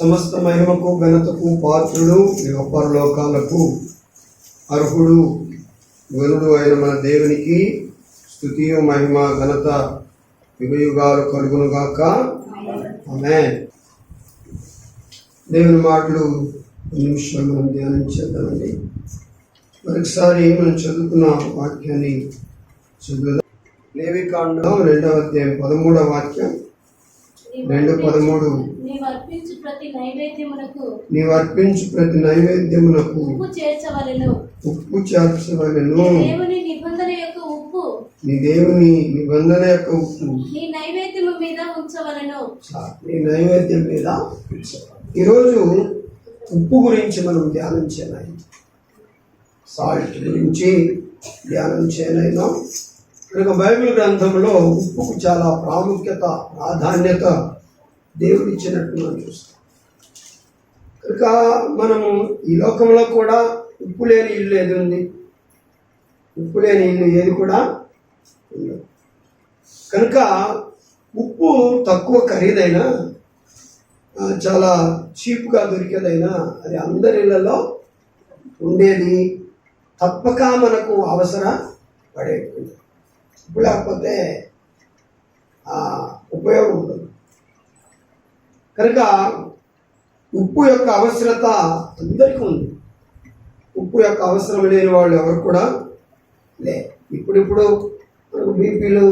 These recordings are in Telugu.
సమస్త మహిమకు ఘనతకు పాత్రుడు పరలోకాలకు అర్హుడు గనుడు అయిన మన దేవునికి స్తుతియు మహిమ ఘనత యుగయుగాలు కలుగునుగాక. ఆమేన్. దేవుని మాటలు నిమిషాలు మనం ధ్యానం చేద్దామండి. మరొకసారి మనం చదువుకున్న వాక్యాన్ని చదువుదాం. లేవికాండం 2వ అధ్యాయం 13వ వాక్యం. 2:13 నీవు అర్పించు ప్రతి నైవేద్యమునకు ఉప్పు చేర్చవలెను. దేవుని నిబంధన యొక్క ఉప్పు నీ దేవుని నిబంధన యొక్క ఉప్పు నీ నైవేద్యము మీద ఉంచవలెను. నీ నైవేద్యం మీద. ఈరోజు ఉప్పు గురించి మనం ధ్యానం చేయాలి. సాల్ట్ గురించి ధ్యానం చేయనైనా కనుక బైబిల్ గ్రంథంలో ఉప్పుకు చాలా ప్రాముఖ్యత, ప్రాధాన్యత దేవుడు ఇచ్చినట్టు మనం చూస్తాం. కనుక మనము ఈ లోకంలో కూడా ఉప్పు లేని ఇల్లు ఏది ఉంది? ఉప్పు లేని ఇల్లు ఏది కూడా ఉండదు. కనుక ఉప్పు తక్కువ ఖరీదైనా, చాలా చీప్గా దొరికేదైనా అది అందరి ఇళ్లలో ఉండేది, తప్పక మనకు అవసరం పడేది. ఉప్పు లేకపోతే ఉపయోగం ఉండదు. కనుక ఉప్పు యొక్క అవసరత అందరికీ ఉంది. ఉప్పు యొక్క అవసరం లేని వాళ్ళు ఎవరు కూడా లే. ఇప్పుడిప్పుడు మనకు బీపీలు,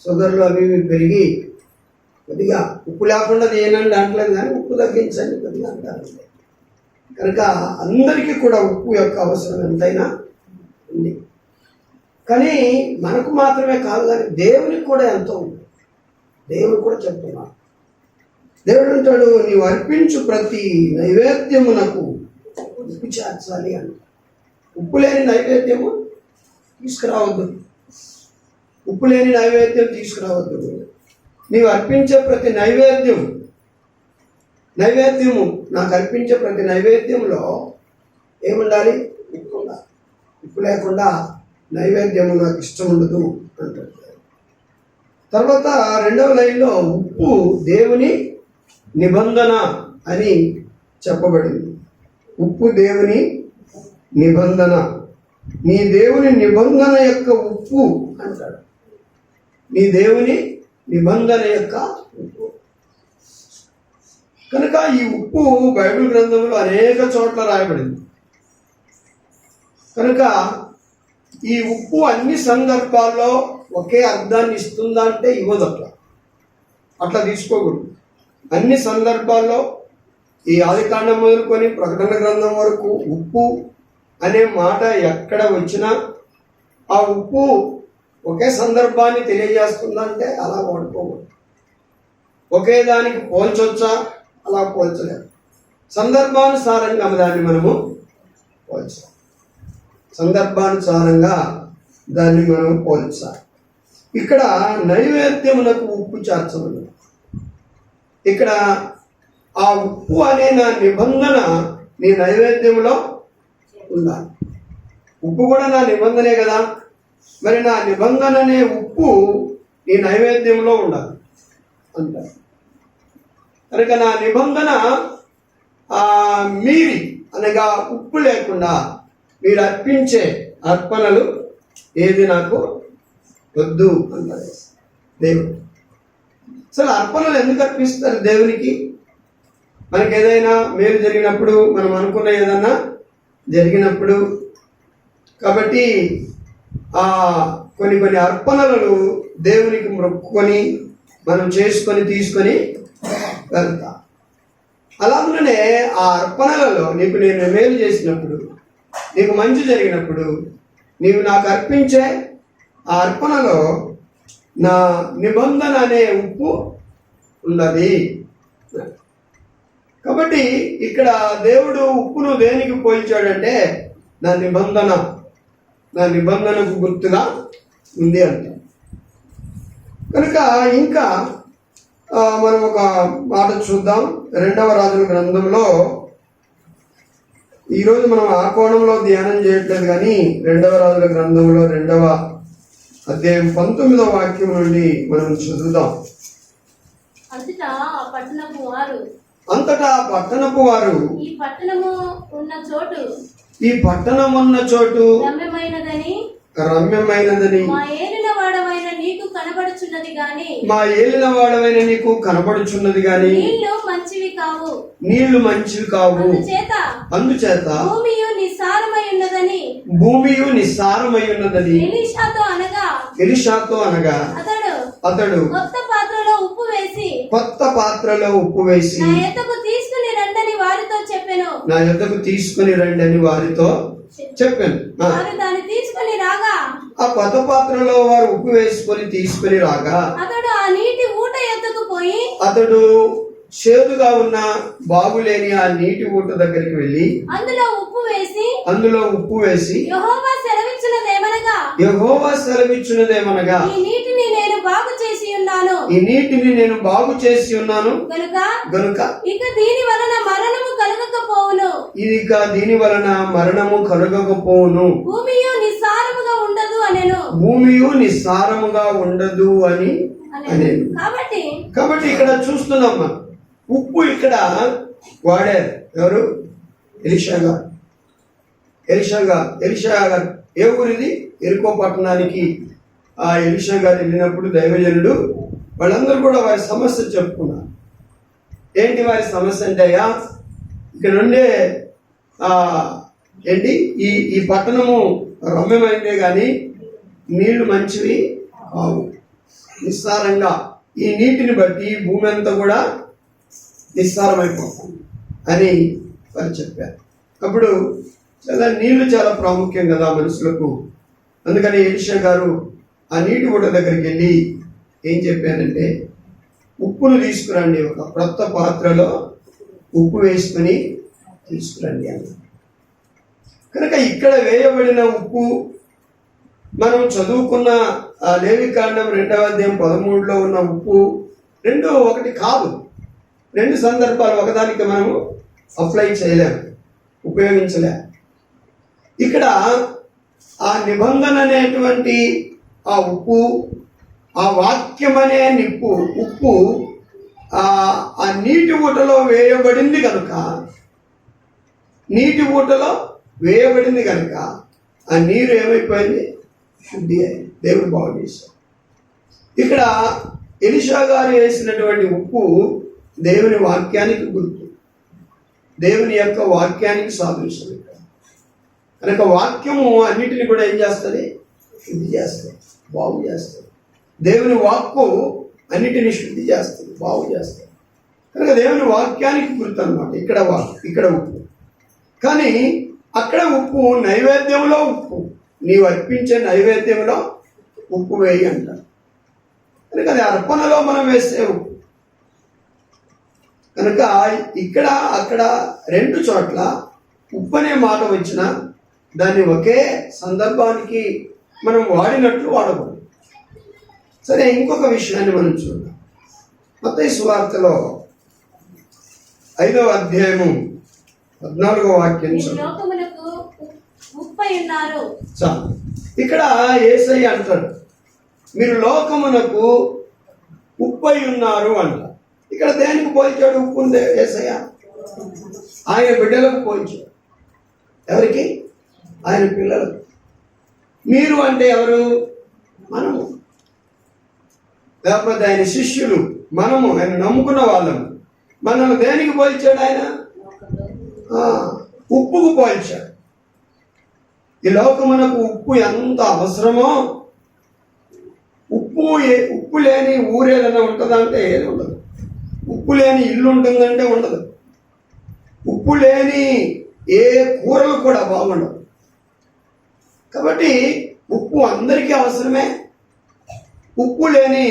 షుగర్లు అవి పెరిగి కొద్దిగా ఉప్పు లేకుండా ఏనండి అంటలేదు, కానీ ఉప్పు తగ్గించండి కొద్దిగా అంటారు. కనుక అందరికీ కూడా ఉప్పు యొక్క అవసరం ఎంతైనా ఉంది. కానీ మనకు మాత్రమే కాదు, కానీ దేవునికి కూడా ఎంతో ఉంది. దేవుడు కూడా చెప్తున్నాడు. దేవుడు అంటాడు, నీవు అర్పించు ప్రతి నైవేద్యమునకు ఉప్పు చేర్చాలి అంట. ఉప్పు లేని నైవేద్యము తీసుకురావద్దు. ఉప్పు లేని నైవేద్యం తీసుకురావద్దు. నీవు అర్పించే ప్రతి నైవేద్యము నాకు అర్పించే ప్రతి నైవేద్యంలో ఏముండాలి? ఉప్పు ఉండాలి. ఉప్పు లేకుండా నైవేద్యము నాకు ఇష్టం ఉండదు అంటాడు. తర్వాత 2వ లైన్లో ఉప్పు దేవుని నిబంధన అని చెప్పబడింది. ఉప్పు దేవుని నిబంధన, నీ దేవుని నిబంధన యొక్క ఉప్పు అంటాడు. నీ దేవుని నిబంధన యొక్క ఉప్పు. కనుక ఈ ఉప్పు బైబిల్ గ్రంథంలో అనేక చోట్ల రాయబడింది. కనుక ఈ ఉప్పు అన్ని సందర్భాల్లో ఒకే అర్థాన్ని ఇస్తుందా అంటే ఇవ్వదు. అట్లా తీసుకోకూడదు. అన్ని సందర్భాల్లో ఈ ఆదికాండం మొదలుకొని ప్రకటన గ్రంథం వరకు ఉప్పు అనే మాట ఎక్కడ వచ్చినా ఆ ఉప్పు ఒకే సందర్భాన్ని తెలియజేస్తుందా అంటే అలా వాడుకోకూడదు. ఒకే దానికి పోల్చొచ్చా? అలా పోల్చలేదు. సందర్భానుసారంగా దాన్ని మనము పోల్చాలి. సందర్భానుసారంగా దాన్ని మనం పోల్చాలి. ఇక్కడ నైవేద్యమునకు ఉప్పు చేర్చమని, ఇక్కడ ఆ ఉప్పు అనే నా నిబంధన నీ నైవేద్యంలో ఉండాలి. ఉప్పు కూడా నా నిబంధనే కదా, మరి నా నిబంధన అనే ఉప్పు నీ నైవేద్యంలో ఉండాలి అంటారు. కనుక నా నిబంధన మీరి అనగా ఉప్పు లేకుండా మీరు అర్పించే అర్పణలు ఏది నాకు వద్దు అంటారు దేవుడు. అసలు అర్పణలు ఎందుకు అర్పిస్తారు దేవునికి? మనకి ఏదైనా మేలు జరిగినప్పుడు, మనం అనుకున్న ఏదన్నా జరిగినప్పుడు. కాబట్టి కొన్ని అర్పణలను దేవునికి మొక్కుకొని మనం చేసుకొని తీసుకొని వెళ్తాం. అలాగనే ఆ అర్పణలలో నీకు నేను మేలు చేసినప్పుడు, నీకు మంచి జరిగినప్పుడు నీవు నాకు అర్పించే ఆ అర్పణలో నా నిబంధన అనే ఉప్పు ఉన్నది. కాబట్టి ఇక్కడ దేవుడు ఉప్పును దేనికి పోల్చాడంటే నా నిబంధనకు గుర్తుగా ఉంది అంట. కనుక ఇంకా మనం ఒక మాట చూద్దాం. 2వ రాజుల గ్రంథంలో ఈరోజు మనం ఆ కోణంలో ధ్యానం చేయట్లేదు, కానీ 2వ రాజుల గ్రంథంలో 2వ అధ్యాయం 19వ వాక్యం నుండి మనం చదువుదాం. అంతటా ఆ పట్టణపు వారు అంతటా ఆ పట్టణపు వారు ఈ పట్టణము ఉన్న చోటు ఈ పట్టణమున్న చోటు రమ్యమైనదని రమ్యమైనదని మా ఏలిన వాడమైన నీకు కనబడుచున్నది గాని మా ఏలిన వాడవైన నీకు కనబడుచున్నది గాని నీళ్లు మంచివి కావు. నీళ్లు మంచివి కావు. అందుచేత భూమియు నిస్సారమై ఉన్నదని భూమియు నిస్సారమై ఉన్నదని ఎలీషాతో అనగా అతడు కొత్త పాత్రలో ఉప్పు వేసి కొత్త పాత్రలో ఉప్పు వేసి నా యొద్దకు తీసుకుని రండని వారితో చెప్పెను. నా యొద్దకు తీసుకుని రండి అని వారితో చెప్పాను. వారు దాన్ని తీసుకుని రాగా ఆ కొత్త పాత్రలో వారు ఉప్పు వేసుకొని తీసుకుని రాగా అతడు ఆ నీటి ఊట యొద్దకు పోయి అతడు చేదుగా ఉన్న బాగులేని ఆ నీటి ఊట దగ్గరికి వెళ్ళి అందులో ఉప్పు వేసి యెహోవా సెలవిచ్చినదేమనగా ఈ నీటిని నేను బాగు చేసి ఉన్నాను గనుక ఇక దీని వలన మరణము కలుగకపోవును. భూమియు నిస్సారముగా ఉండదు అని అనేను. కాబట్టి ఇక్కడ చూస్తున్నాం మనం ఉప్పు ఇక్కడ వాడారు. ఎవరు? ఎలీషా గారు ఏ ఊరిది? ఎరికో పట్టణానికి ఆ ఎలీషా గారు వెళ్ళినప్పుడు దైవజనుడు వాళ్ళందరూ కూడా వారి సమస్య చెప్పుకున్నారు. ఏంటి వారి సమస్య అంటే, అయ్యా ఇక్కడ నుండే ఏంటి ఈ పట్టణము రమ్యమైందే కానీ నీళ్లు మంచివి కావు, నిస్సారంగా ఈ నీటిని బట్టి భూమి అంతా కూడా నిస్సారమైపోతుంది అని వారు చెప్పారు. అప్పుడు నీళ్లు చాలా ప్రాముఖ్యం కదా మనుషులకు. అందుకని ఎలీషా గారు ఆ నీటి ఊట దగ్గరికి వెళ్ళి ఏం చెప్పారంటే, ఉప్పును తీసుకురండి, ఒక కొత్త పాత్రలో ఉప్పు వేసుకొని తీసుకురండి అన్నారు. కనుక ఇక్కడ వేయబడిన ఉప్పు మనం చదువుకున్న లేవికాండం 2వ అధ్యాయం 13లో ఉన్న ఉప్పు రెండు ఒకటి కాదు. రెండు సందర్భాలు ఒకదానికి మనము అప్లై చేయలేము, ఉపయోగించలేము. ఇక్కడ ఆ నిబంధన అనేటువంటి ఆ ఉప్పు, ఆ వాక్యం అనే ఉప్పు ఆ నీటి ఊటలో వేయబడింది కనుక ఆ నీరు ఏమైపోయింది? శుద్ధి అయింది. దేవుడు బాగు చేశాడు. ఇక్కడ ఎలీషా గారు వేసినటువంటి ఉప్పు దేవుని వాక్యానికి గుర్తు, దేవుని యొక్క వాక్యానికి సాదృశ్యం. కనుక వాక్యము అన్నిటిని కూడా ఏం చేస్తుంది? శుద్ధి చేస్తుంది, బాగు చేస్తుంది. దేవుని వాక్కు అన్నిటిని శుద్ధి చేస్తుంది, బాగు చేస్తుంది. కనుక దేవుని వాక్యానికి గుర్తు అన్నమాట ఇక్కడ ఉప్పు. కానీ అక్కడ ఉప్పు నైవేద్యంలో ఉప్పు, నీవు అర్పించే నైవేద్యంలో ఉప్పు వేయి అంటారు. కనుక అది అర్పణలో మనం వేసే ఉప్పు. కనుక ఇక్కడ అక్కడ రెండు చోట్ల ఉప్పు అనే మాట వచ్చినా దాన్ని ఒకే సందర్భానికి మనం వాడినట్లు వాడకూడదు. సరే, ఇంకొక విషయాన్ని మనం చూద్దాం. మత్తయి సువార్తలో 5వ అధ్యాయము 14వ వాక్యం చాలు. ఇక్కడ యేసయ్య అంటాడు, మీరు లోకమునకు ఉప్పై ఉన్నారు అంటారు. ఇక్కడ దేనికి పోల్చాడు ఉప్పు ఉంది యేసయ్య? ఆయన బిడ్డలకు పోల్చాడు. ఎవరికి? ఆయన పిల్లలకు. మీరు అంటే ఎవరు? మనము, లేకపోతే ఆయన శిష్యులు, మనము, ఆయన నమ్ముకున్న వాళ్ళము. మనల్ని దేనికి పోల్చాడు ఆయన? ఉప్పుకు పోల్చాడు. ఈ లోకమునకు ఉప్పు ఎంత అవసరమో, ఉప్పు లేని ఊరేదైనా ఉంటుందంటే ఏది ఉండదు. ఉప్పు లేని ఇల్లు ఉంటుందంటే ఉండదు. ఉప్పు లేని ఏ కూరలు కూడా బాగుండవు. కాబట్టి ఉప్పు అందరికీ అవసరమే. ఉప్పు లేని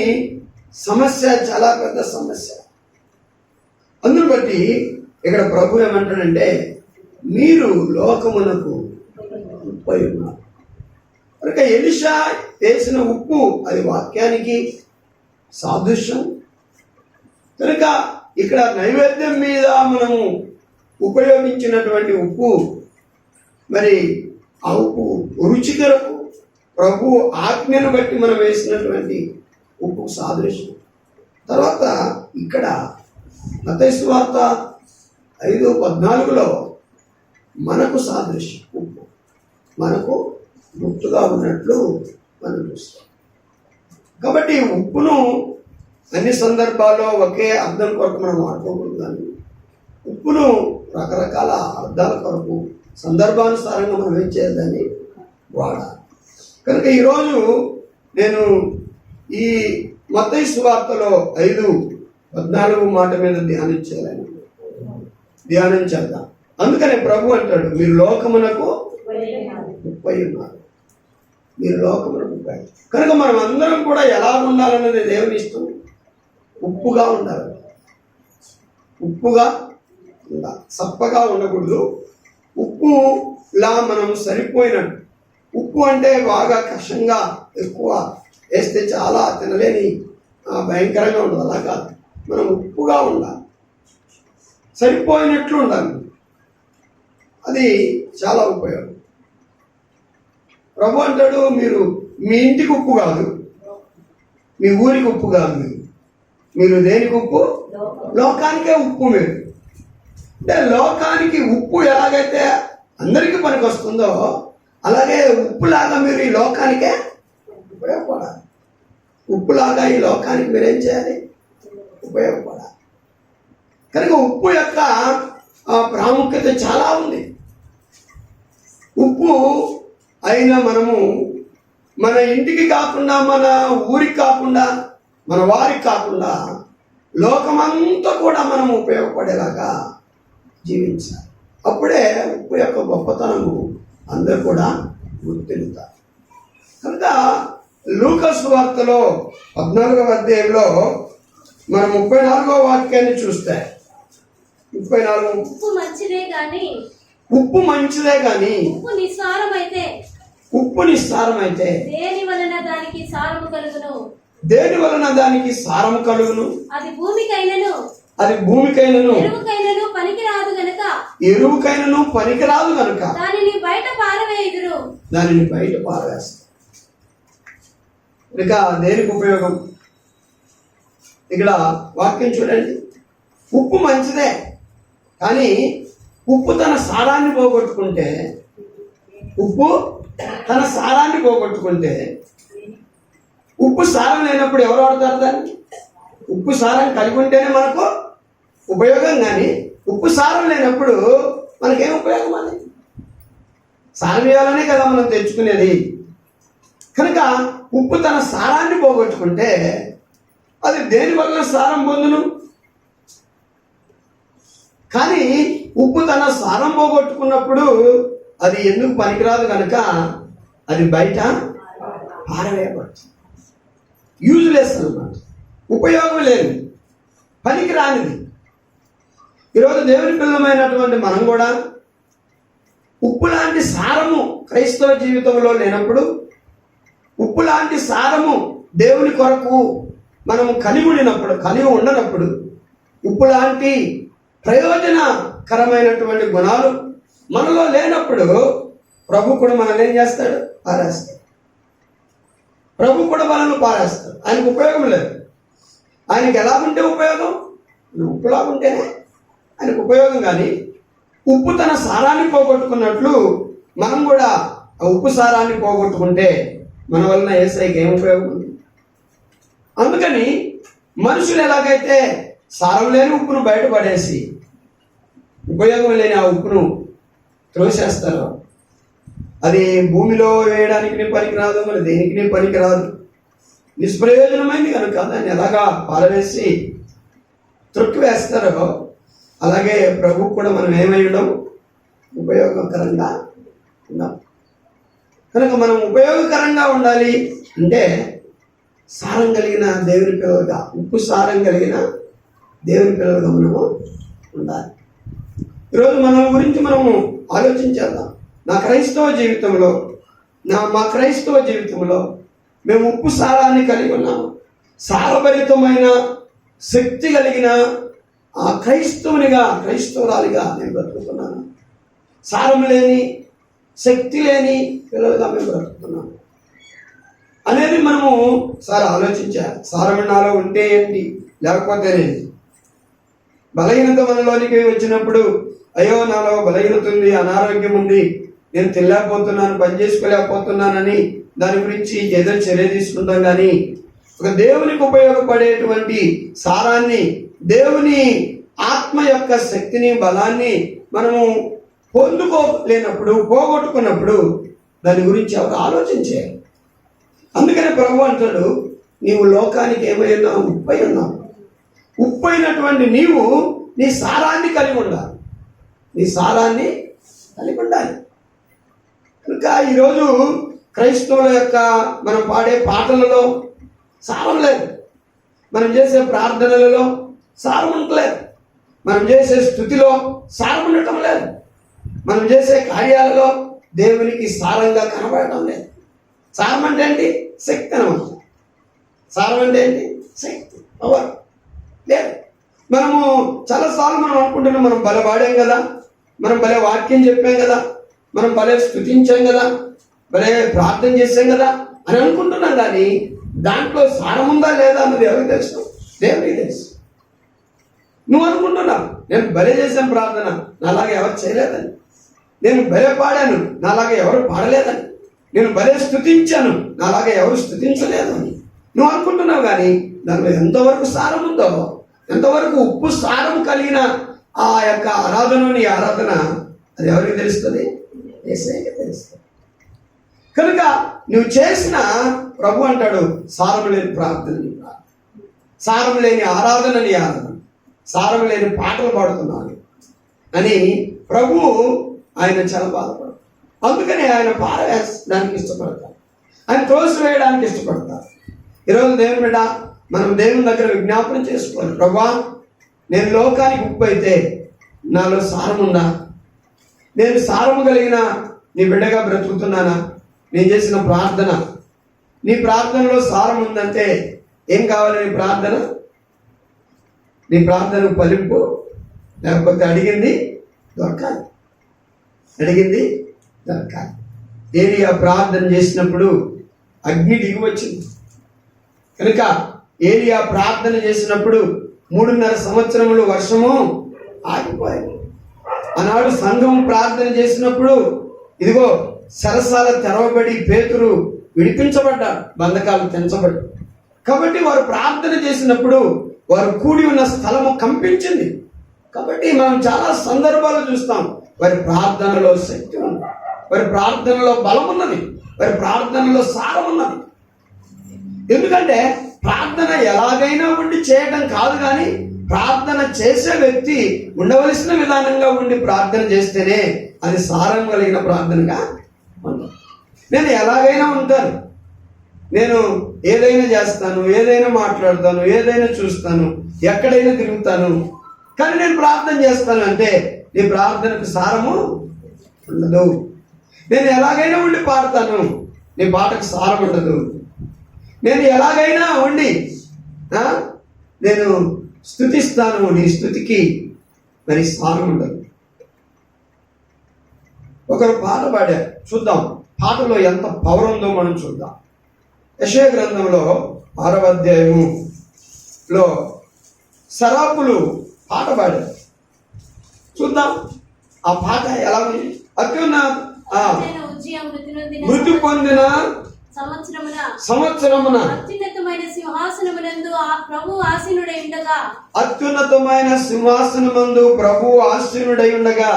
సమస్య చాలా పెద్ద సమస్య. అందును బట్టి ఇక్కడ ప్రభు ఏమంటాడంటే, మీరు లోకమునకు ఉప్పై ఉన్నారు. కనుక ఎలీషా వేసిన ఉప్పు అది వాక్యానికి సాదృశ్యం. కనుక ఇక్కడ నైవేద్యం మీద మనము ఉపయోగించినటువంటి ఉప్పు, మరి ఆ ఉప్పు రుచికరకు ప్రభు ఆజ్ఞను బట్టి మనం వేసినటువంటి ఉప్పు సాదృశ్యం. తర్వాత ఇక్కడ మత్తయి సువార్త 5:14 మనకు సాదృశ్యం ఉప్పు, మనకు గుర్తుగా ఉన్నట్లు మనం చూస్తాం. కాబట్టి ఉప్పును అన్ని సందర్భాల్లో ఒకే అర్థం కొరకు మనం వాడుకోకూడదు, కానీ ఉప్పును రకరకాల అర్థాల కొరకు సందర్భానుసారంగా మనం ఏం చేయాలని వాడాలి. కనుక ఈరోజు నేను ఈ మత్తయి సువార్తలో 5:14 మాట మీద ధ్యానం చేద్దాం. అందుకనే ప్రభు అంటాడు, మీరు లోకమునకు ఉప్పై ఉన్నారు, మీరు లోకమునకు ఉప్పై. కనుక మనం అందరం కూడా ఎలా ఉండాలన్నది దేవుని ఇష్టం. ఉప్పుగా ఉండాలి, ఉప్పుగా ఉండాలి, సప్పగా ఉండకూడదు. ఉప్పులా మనం సరిపోయినట్టు. ఉప్పు అంటే బాగా కషంగా ఎక్కువ వేస్తే చాలా తినలేని భయంకరంగా ఉండదు, అలా కాదు. మనం ఉప్పుగా ఉండాలి, సరిపోయినట్లు ఉండాలి. అది చాలా ఉపయోగం. ప్రభు అంటాడు, మీరు మీ ఇంటికి ఉప్పు కాదు, మీ ఊరికి ఉప్పు కాదు, మీరు దేనికి ఉప్పు? లోకానికే ఉప్పు. మీరు అంటే లోకానికి ఉప్పు ఎలాగైతే అందరికీ పనికి వస్తుందో అలాగే ఉప్పులాగా మీరు ఈ లోకానికే ఉపయోగపడాలి. ఉప్పులాగా ఈ లోకానికి మీరేం చేయాలి? ఉపయోగపడాలి. కనుక ఉప్పు యొక్క ప్రాముఖ్యత చాలా ఉంది. ఉప్పు అయినా మనము మన ఇంటికి కాకుండా, మన ఊరికి కాకుండా, మన వారికి కాకుండా లోకమంతా కూడా మనం ఉపయోగపడేలాగా జీవించాలి. అప్పుడే ఉప్పు యొక్క గొప్పతనము అందరూ కూడా గుర్తింటారు. కనుక లూకా సువార్తలో 14వ అధ్యాయంలో మనం 34వ వాక్యాన్ని చూస్తే 34 ఉప్పు మంచిదే కానీ ఉప్పు నిస్సారమైతే దేని వలన దానికి సారము కలుగును. అది భూమికైనను ఎరువుకైనను పనికిరాదు గనుక దానిని బయట పారవేస్తారు. ఇక దేనికి ఉపయోగం? ఇక్కడ వాక్యం చూడండి. ఉప్పు మంచిదే, కానీ ఉప్పు తన సారాన్ని పోగొట్టుకుంటే ఉప్పు సారం లేనప్పుడు ఎవరు వాడతారు దాన్ని? ఉప్పు సారం కలిగి ఉంటేనే మనకు ఉపయోగం, కానీ ఉప్పు సారం లేనప్పుడు మనకేం ఉపయోగం? అది సారం వేయాలనే కదా మనం తెచ్చుకునేది. కనుక ఉప్పు తన సారాన్ని పోగొట్టుకుంటే అది దేని వల్ల సారం పొందును? కానీ ఉప్పు తన సారం పోగొట్టుకున్నప్పుడు అది ఎందుకు పనికిరాదు కనుక అది బయట పారవేయబడుతుంది. యూజ్లెస్ అన్నమాట, ఉపయోగం లేదు, పనికిరానిది. ఈరోజు దేవుని పిల్లమైనటువంటి మనం కూడా ఉప్పు లాంటి సారము క్రైస్తవ జీవితంలో లేనప్పుడు, ఉప్పు లాంటి సారము దేవుని కొరకు మనము కలిగి ఉండనప్పుడు, ఉప్పు లాంటి ప్రయోజనకరమైనటువంటి గుణాలు మనలో లేనప్పుడు ప్రభు కూడా మనల్ని ఏం చేస్తాడు? పారేస్తాడు. ప్రభు కూడా మనల్ని పారేస్తాడు. ఆయనకు ఉపయోగం లేదు. ఆయనకి ఎలా ఉంటే ఉపయోగం? ఉప్పులాగుంటేనే ఆయనకు ఉపయోగం. కానీ ఉప్పు తన సారాన్ని పోగొట్టుకున్నట్లు మనం కూడా ఆ ఉప్పు సారాన్ని పోగొట్టుకుంటే మన వలన యేసయ్యకి ఏం ఉపయోగం ఉంది? అందుకని మనుషులు ఎలాగైతే సారం లేని ఉప్పును బయటపడేసి ఉపయోగం లేని ఆ ఉప్పును త్రోసేస్తారో, అది భూమిలో వేయడానికి పనికిరాదు, మరి దేనికి పనికిరాదు, నిష్ప్రయోజనమైంది కనుక దాన్ని ఎలాగా పారవేసి త్రొక్కివేస్తారో, అలాగే ప్రభు కూడా మనం ఏమై ఉన్నాం? ఉపయోగకరంగా ఉన్నాం. కనుక మనం ఉపయోగకరంగా ఉండాలి అంటే సారం కలిగిన దేవుని పిల్లలుగా, ఉప్పు సారం కలిగిన దేవుని పిల్లలుగా మనము ఉండాలి. ఈరోజు మన గురించి మనము ఆలోచించేద్దాం. మా క్రైస్తవ జీవితంలో మేము ఉప్పు సారాన్ని కలిగి ఉన్నాము. సారభరితమైన శక్తి కలిగిన ఆ క్రైస్తవురాలిగా నేను బ్రతుకుతున్నాను. సారం లేని, శక్తి లేని పిల్లలుగా మేము బ్రతుకుతున్నాము అనేది మనము ఆలోచించాలి. సారం నాలో ఉంటే ఏంటి, లేకపోతే బలహీనత మనలోనికి వచ్చినప్పుడు అయ్యో నాలో బలహీనత ఉంది, అనారోగ్యం ఉంది, నేను తినలేకపోతున్నాను, పని చేసుకోలేకపోతున్నానని దాని గురించి ఏదో చర్య తీసుకుంటాం. కానీ ఒక దేవునికి ఉపయోగపడేటువంటి సారాన్ని, దేవుని ఆత్మ యొక్క శక్తిని, బలాన్ని మనము పొందుకోలేనప్పుడు, పోగొట్టుకున్నప్పుడు దాని గురించి ఎవరు ఆలోచించారు. అందుకనే ప్రభు అంటాడు, నీవు లోకానికి ఏమై ఉన్నావు? ఉప్పై ఉన్నావు. ఉప్పైనటువంటి నీవు నీ సారాన్ని కలిగి ఉండాలి. నీ సారాన్ని కలిగి ఉండాలి. కనుక ఈరోజు క్రైస్తవుల యొక్క మనం పాడే పాటలలో సారం లేదు, మనం చేసే ప్రార్థనలలో సారం ఉండలేదు, మనం చేసే స్థుతిలో సారం ఉండటం లేదు, మనం చేసే కార్యాలలో దేవునికి సారంగా కనబడటం లేదు. సారం అంటే ఏంటి? శక్తి అనమాట. సారం అంటే ఏంటి? శక్తి, పవర్ లేదు. మనము చాలాసార్లు మనం అనుకుంటున్నాం, మనం భలే వాడాం కదా, మనం భలే వాక్యం చెప్పాం కదా, మనం భలే స్తుతించాం కదా, భలే ప్రార్థన చేసాం కదా అని అనుకుంటున్నాం. కానీ దాంట్లో సారం ఉందా లేదా అన్నది ఎవరికి తెలుసు? దేవునికి తెలుసు. నువ్వు అనుకుంటున్నావు, నేను భలే చేశాను ప్రార్థన, నాలాగా ఎవరు చేయలేదని, నేను భలే పాడాను, నాలాగా ఎవరు పాడలేదని, నేను భలే స్తుతించాను, నాలాగా ఎవరు స్తుతించలేదు అని నువ్వు అనుకుంటున్నావు. కానీ దానిలో ఎంతవరకు సారం ఉందో, ఎంతవరకు ఉప్పు సారం కలిగిన ఆ యొక్క ఆరాధనని ఆరాధన, అది ఎవరికి తెలుస్తుంది? యేసయ్యకే తెలుస్తుంది. కనుక నువ్వు చేసిన, ప్రభు అంటాడు, సారం లేని ప్రార్థనని ప్రార్థన, సారం లేని ఆరాధనని ఆరాధన, సారం లేని పాటలు పాడుతున్నాను అని ప్రభు ఆయన చాలా బాధపడతారు. అందుకని ఆయన పారవేయడానికి ఇష్టపడతారు, ఆయన త్రోసివేయడానికి ఇష్టపడతారు. ఈరోజు దేవుని బిడ్డ, మనం దేవుని దగ్గర విజ్ఞాపన చేసుకోవాలి. ప్రభా, నేను లోకానికి ఉప్పు అయితే నాలో సారం ఉందా? నేను సారము కలిగిన నీ బిడ్డగా బ్రతుకుతున్నానా? నేను చేసిన ప్రార్థన, నీ ప్రార్థనలో సారం ఉందంటే ఏం కావాలి? నీ ప్రార్థన, నీ ప్రార్థనకు ఫలింపు, లేకపోతే అడిగింది దొరకాలి, అడిగింది దొరకాలి. ఏలియా ప్రార్థన చేసినప్పుడు అగ్ని దిగి వచ్చింది. కనుక ఏలియా ప్రార్థన చేసినప్పుడు 3.5 సంవత్సరములు వర్షము ఆగిపోయింది. ఆనాడు సంఘం ప్రార్థన చేసినప్పుడు ఇదిగో సరసాల తెరవబడి పేతురు విడిపించబడ్డాడు, బంధకాలు తెంచబడి. కాబట్టి వారు ప్రార్థన చేసినప్పుడు వారు కూడి ఉన్న స్థలము కంపించింది. కాబట్టి మనం చాలా సందర్భాలు చూస్తాం, వారి ప్రార్థనలో శక్తి ఉంది, వారి ప్రార్థనలో బలం ఉన్నది, వారి ప్రార్థనలో సారం ఉన్నది. ఎందుకంటే ప్రార్థన ఎలాగైనా ఉండి చేయటం కాదు, కానీ ప్రార్థన చేసే వ్యక్తి ఉండవలసిన విధానంగా ఉండి ప్రార్థన చేస్తేనే అది సారం కలిగిన ప్రార్థనగా ఉంటుంది. నేను ఎలాగైనా ఉంటాను, నేను ఏదైనా చేస్తాను, ఏదైనా మాట్లాడతాను, ఏదైనా చూస్తాను, ఎక్కడైనా తిరుగుతాను, కానీ నేను ప్రార్థన చేస్తాను అంటే నీ ప్రార్థనకు సారము ఉండదు. నేను ఎలాగైనా ఉండి పాడతాను, నీ పాటకు సారం ఉండదు. నేను ఎలాగైనా ఉండి నేను స్తుతిస్తాను, నీ స్తుతికి మరి సారం ఉండదు. ఒకరు పాట పాడారు, చూద్దాం పాటలో ఎంత పవర్ ఉందో మనం చూద్దాం. యెషయా గ్రంథంలో 6వ అధ్యాయములో సరాపులు పాట పాడారు, చూద్దాం ఆ పాట ఎలా ఉంది. మృతి పొందిన సంవత్సరమున అత్యున్నతమైన సింహాసనమునందు ఆ ప్రభు ఆసీనుడై ఉండగా, అత్యున్నతమైన సింహాసనమందు ప్రభు ఆసీనుడై ఉండగా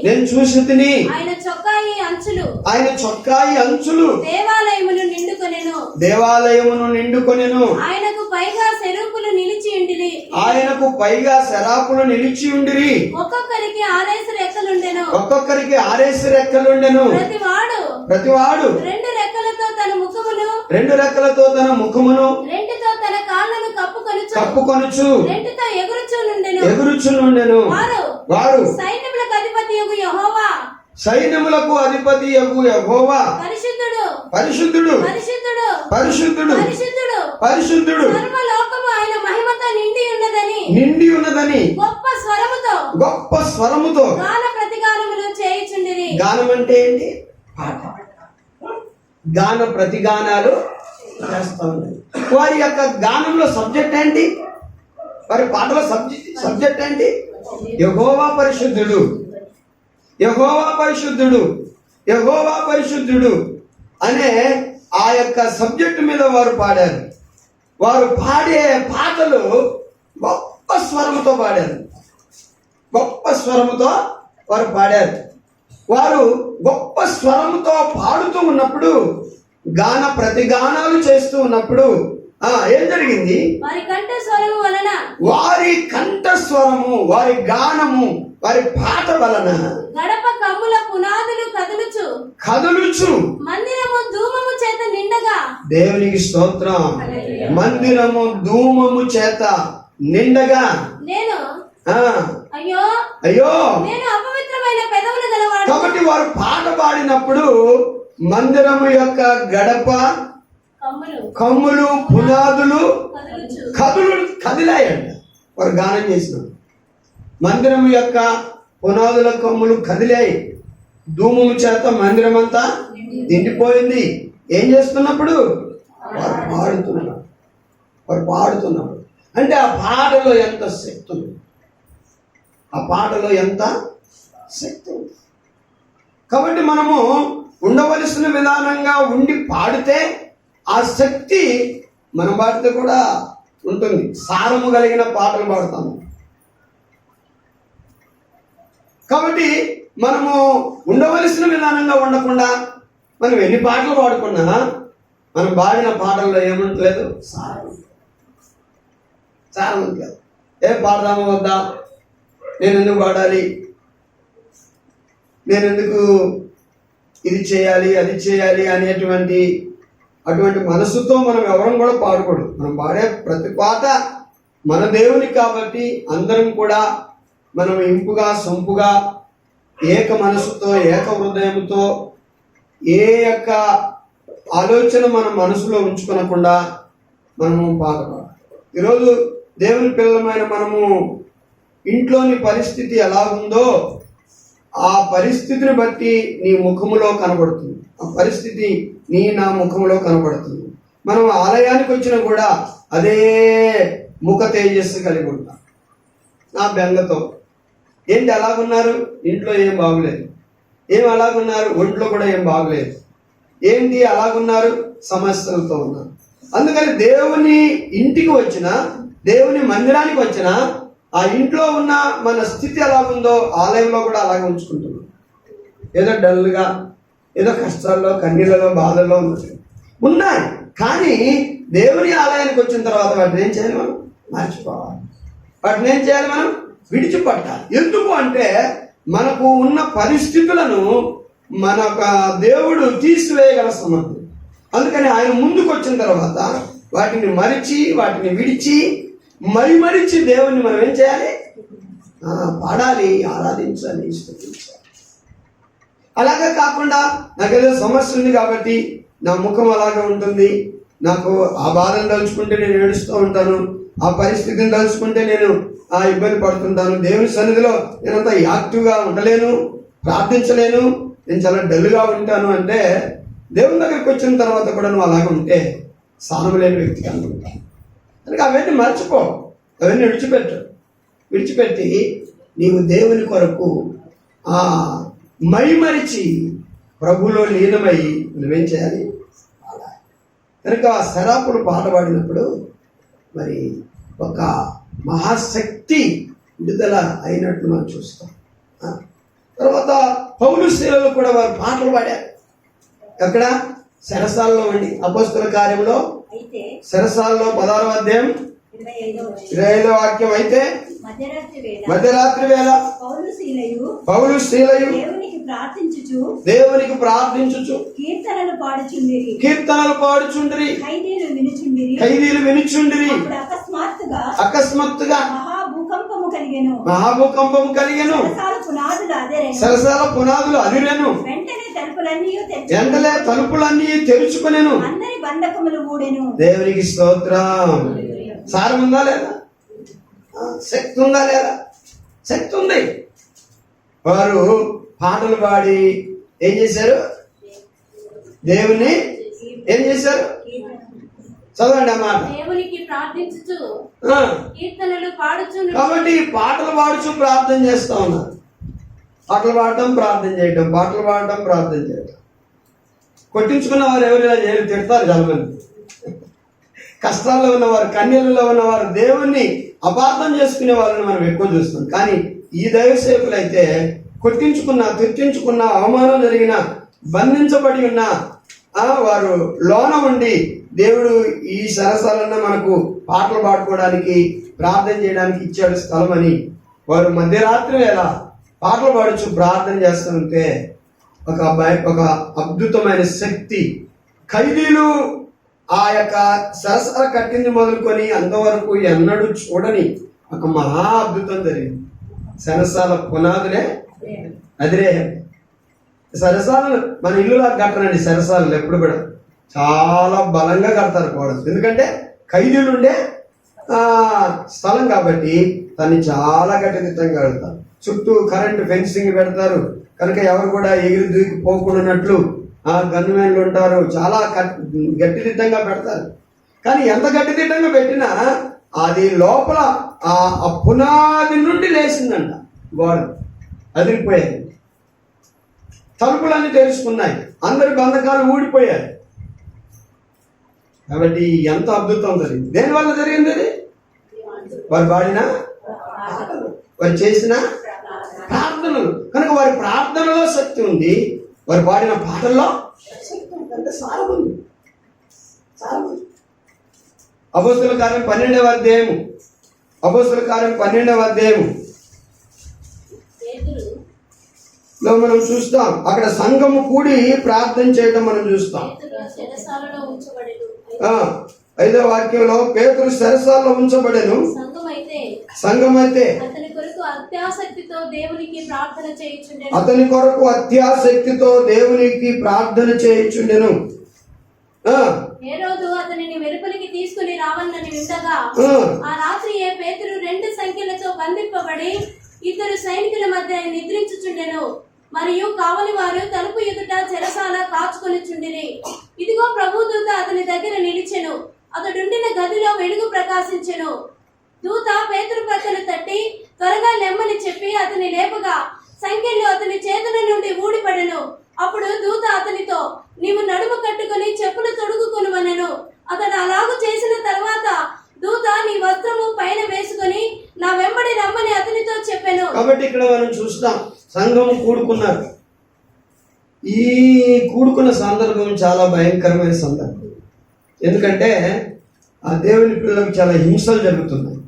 నేను చూసి తిని ఆయన చొక్కాయి అంచులు దేవాలయమును నిండుకొనెను. ఆయనకు పైగా సెరూపులు నిలిచి ఉండిరి. ఒక్కొక్కరికి 6 రెక్కలుండెను. ప్రతివాడు 2 రెక్కలతో తన ముఖమును 2తో తన కాళ్ళను కప్పుకొనుచు 2తో ఎగురుచునుండెను. వారు సైన్యములకు అధిపతియగు యెహోవా పరిశుద్ధుడు సర్వలోకము ఆయన మహిమతో నిండి ఉన్నదని గొప్ప స్వరముతో గాన ప్రతిగానములు చేయుచుండిరి. గానం అంటే ఏంటి? పాట. గాన ప్రతిగానాలు చేస్తా ఉన్నాయి. వారి యొక్క గానంలో సబ్జెక్ట్ ఏంటి? వారి పాటల సబ్జెక్ట్ ఏంటి? యెహోవా పరిశుద్ధుడు, యెహోవా పరిశుద్ధుడు, యెహోవా పరిశుద్ధుడు అనే ఆ యొక్క సబ్జెక్టు మీద వారు పాడారు. వారు పాడే పాటలు గొప్ప స్వరముతో పాడారు. గొప్ప స్వరముతో వారు పాడారు. వారు గొప్ప స్వరముతో పాడుతూ ఉన్నప్పుడు, గాన ప్రతిగానాలు చేస్తూ ఉన్నప్పుడు ఏం జరిగింది? వారి కంఠ స్వరము వలన, వారి కంఠస్వరము, వారి గానము, వారి పాట వలన గడప కమ్ముల పునాదులు కదులుచు మందిరము ధూమము చేత నిండగా. దేవునికి స్తోత్రం. మందిరము ధూమము చేత నిండగా నేను అయ్యో అయ్యో నేను అపవిత్రమైన పెదవులు గలవాడు. కాబట్టి వారు పాట పాడినప్పుడు మందిరము యొక్క గడప కమ్ములు పునాదులు కదిలాయంట. వారు గానం చేసినారు. మందిరం యొక్క పునాదుల కొమ్ములు కదిలాయి. ధూమము చేత మందిరం అంతా నిండిపోయింది. ఏం చేస్తున్నప్పుడు? వారు పాడుతున్నప్పుడు అంటే ఆ పాటలో ఎంత శక్తి ఉంది, ఆ పాటలో ఎంత శక్తి ఉంది. కాబట్టి మనము ఉండవలసిన విధానంగా ఉండి పాడితే ఆ శక్తి మనం పాడితే కూడా ఉంటుంది. సారము కలిగిన పాటలు పాడతాము. కాబట్టి మనము ఉండవలసిన విధానంగా ఉండకుండా మనం ఎన్ని పాటలు పాడుకున్నా మనం పాడిన పాటల్లో ఏముంటలేదు? సారం ఉంటలేదు. ఏం పాడదామో వద్దా, నేను ఎందుకు పాడాలి, నేను ఎందుకు ఇది చేయాలి అది చేయాలి అనేటువంటి అటువంటి మనసుతో మనం ఎవరం కూడా పాడకూడదు. మనం పాడే ప్రతి పాట మన దేవునికి కాబట్టి అందరం కూడా మనం ఇంపుగా సొంపుగా ఏక మనసుతో ఏక హృదయంతో ఏ యొక్క ఆలోచన మన మనసులో ఉంచుకోనకుండా మనము పాట పాడాలి. ఈరోజు దేవుని పిల్లలమైన మనము ఇంట్లోని పరిస్థితి ఎలా ఉందో ఆ పరిస్థితిని బట్టి నీ ముఖములో కనబడుతుంది. ఆ పరిస్థితి నా ముఖంలో కనబడుతుంది. మనం ఆలయానికి వచ్చినా కూడా అదే ముఖ తేజస్సు కలిగి ఉంటాం. నా బెంగతో ఏంటి అలాగున్నారు? ఇంట్లో ఏం బాగులేదు. ఏం అలాగున్నారు? ఒంట్లో కూడా ఏం బాగులేదు. ఏంటి అలాగున్నారు? సమస్యలతో ఉన్నారు. అందుకని దేవుని ఇంటికి వచ్చిన, దేవుని మందిరానికి వచ్చిన ఆ ఇంట్లో ఉన్న మన స్థితి ఎలాగుందో ఆలయంలో కూడా అలాగే ఉంచుకుంటున్నాం. ఏదో డల్గా, ఏదో కష్టాల్లో, కన్నీళ్ళలో, బాధల్లో ఉన్నాయి. కానీ దేవుని ఆలయానికి వచ్చిన తర్వాత వాటిని ఏం చేయాలి? మనం మర్చిపోవాలి. వాటిని ఏం చేయాలి? మనం విడిచిపట్టాలి. ఎందుకు అంటే మనకు ఉన్న పరిస్థితులను మన దేవుడు తీసివేయగల సమర్థుడు. అందుకని ఆయన ముందుకు వచ్చిన తర్వాత వాటిని మరిచి, వాటిని విడిచి, మరిచి దేవుణ్ణి మనం ఏం చేయాలి? పాడాలి, ఆరాధించాలి, స్తుతించాలి. అలాగే కాకుండా నాకేదో సమస్య ఉంది కాబట్టి నా ముఖం అలాగే ఉంటుంది, నాకు ఆ బాధను తలుచుకుంటే నేను ఏడుస్తూ ఉంటాను, ఆ పరిస్థితిని తలుచుకుంటే నేను ఇబ్బంది పడుతుంటాను, దేవుని సన్నిధిలో నేనంత యాక్టివ్గా ఉండలేను, ప్రార్థించలేను, నేను చాలా డల్గా ఉంటాను అంటే దేవుని దగ్గరికి వచ్చిన తర్వాత కూడా నువ్వు అలాగే ఉంటే స్థానం లేని వ్యక్తిగా అనుకుంటాను. అందుకే అవన్నీ మర్చిపో, అవన్నీ విడిచిపెట్టి నీవు దేవుని కొరకు మైమరిచి ప్రభులో లీనమై నువ్వేం చేయాలి? కనుక శరాపుడు పాట పాడినప్పుడు మరి ఒక మహాశక్తి విడుదల అయినట్లు మనం చూస్తాం. తర్వాత పౌలు శీలలు కూడా వారు పాటలు పాడారు. ఎక్కడ? చెరసాలలో ఉండి. అపోస్తల కార్యంలో చెరసాలలో 16వ అధ్యాయం 25వ వాక్యం. అయితే మధ్యరాత్రి వేళ పౌలు శీలయు దేవునికి ప్రార్థించుచు కీర్తనలు పాడుచుండిరి, ఖైదీలు వినుచుండిరి. అకస్మాత్తుగా మహాభూకంపము కలిగెను, సరసాల పునాదులు అదిరెను, వెంటనే తలుపులన్నీ తెరుచుకునేను. దేవునికి స్తోత్రం. సారం ఉందా లేదా? శక్తి ఉందా లేదా? శక్తి ఉంది. వారు పాటలు పాడి ఏం చేశారు? దేవుని ఏం చేశారు? చదవండి ఆ మాట. దేవునికి ప్రార్థించుచు ఆ, కీర్తనలు పాడుచు కాబట్టి పాటలు పాడుచు ప్రార్థన చేస్తా ఉన్నారు. పాటలు పాడటం, ప్రార్థన చేయటం, పాటలు పాడటం, ప్రార్థన చేయటం. కొట్టించుకున్న వారు ఎవరు ఇలా చేయరు, తిడతారు చాలా మంది. కష్టాల్లో ఉన్నవారు, కన్నీళ్ళలో ఉన్నవారు, దేవుణ్ణి అపార్థం చేసుకునే వాళ్ళని మనం ఎక్కువ చూస్తాం. కానీ ఈ దైవ సేవకులు అయితే కొట్టించుకున్న, తిట్టించుకున్న, అవమానం జరిగిన, బంధించబడి ఉన్న వారు లోన ఉండి దేవుడు ఈ సరసాలన్న మనకు పాటలు పాడుకోవడానికి, ప్రార్థన చేయడానికి ఇచ్చాడు స్థలం అని వారు మధ్యరాత్రి వేళ పాటలు పాడుచు ప్రార్థన చేస్తుంటే ఒక అద్భుతమైన శక్తి, ఖైదీలు ఆ యొక్క సరసర కట్టింది మొదలుకొని అంతవరకు ఎన్నడూ చూడని ఒక మహా అద్భుతం జరిగింది. సరసాల పునాదులే అదిరే. సరసాలను మన ఇల్లులా కట్టనండి. సరసాలు ఎప్పుడు కూడా చాలా బలంగా కడతారు కూడా, ఎందుకంటే ఖైదీలు ఉండే స్థలం కాబట్టి దాన్ని చాలా కట్టుదిట్టంగా కడతారు. చుట్టూ కరెంటు ఫెన్సింగ్ పెడతారు కనుక ఎవరు కూడా ఎగిరి దూకి పోకుండానట్లు గన్మెన్లు ఉంటారు. చాలా గట్టిదిట్టంగా పెడతారు. కానీ ఎంత గట్టిదిట్టంగా పెట్టినా అది లోపల ఆ పునాది నుండి లేచిందంట గోడ, అదిరిపోయాయి. తలుపులన్నీ తెరుచుకున్నాయి, అందరి బంధకాలు ఊడిపోయాయి. కాబట్టి ఎంత అద్భుతం జరిగింది. దేనివల్ల జరిగింది అది? వారు పాడిన పాటలు, వారు చేసిన ప్రార్థనలు. కనుక వారి ప్రార్థనలో శక్తి ఉంది, వారు పాడిన పాటల్లో శక్తి ఉంది. అంటే చాలా ఉంది. అపోస్తుల కార్యం 12వ అధ్యాయము, అపోస్తుల కార్యం 12వ అధ్యాయము లో మనం చూస్తాం. అక్కడ సంఘము కూడి ప్రార్థన చేయడం మనం చూస్తాం. 5వ వాక్యంలో పేతురు చెరసాలలో ఉంచబడెను, సంఘమైతే అతని కొరకు అత్యాసక్తితో దేవునికి ప్రార్థన చేయుచుండెను. హేరోదు అతనిని వెలుపలికి తీసుకుని రావన్నని వింటగా ఆ రాత్రియే పేతురు 2 సంఖ్యలతో బంధింపబడి 2 సైనికుల మధ్య నిద్రించుచుండెను. మరియు కావలి వారు తలుపు ఎదుట చెరసాల కాచుకొనిచుండిరి. ఇదిగో ప్రభు దూత అతని దగ్గర నిలిచెను. అతడుండిన గదిలో వెలుగు ప్రకాశించెను. దూత పేతురు ప్రక్కను తట్టి త్వరగా లెమ్మని చెప్పి అతని లేపగా సంఖ్యలు అతని చేతుల నుండి ఊడిపడెను. అప్పుడు దూత అతనితో, నీవు నడుము కట్టుకుని చెప్పులు తొడుగుకొనుమనెను. అతడు అలాగు చేసిన తర్వాత దూత నీ వస్త్రము పైన వేసుకొని నా వెంబడి రమ్మని అతనితో చెప్పెను. కాబట్టి ఇక్కడ మనం చూస్తాం, సంఘము కూడుకున్నారు. ఈ కూడుకున్న సందర్భం చాలా భయంకరమైన సందర్భం. ఎందుకంటే ఆ దేవుని పిల్లలకు చాలా హింసలు జరుగుతున్నాయి.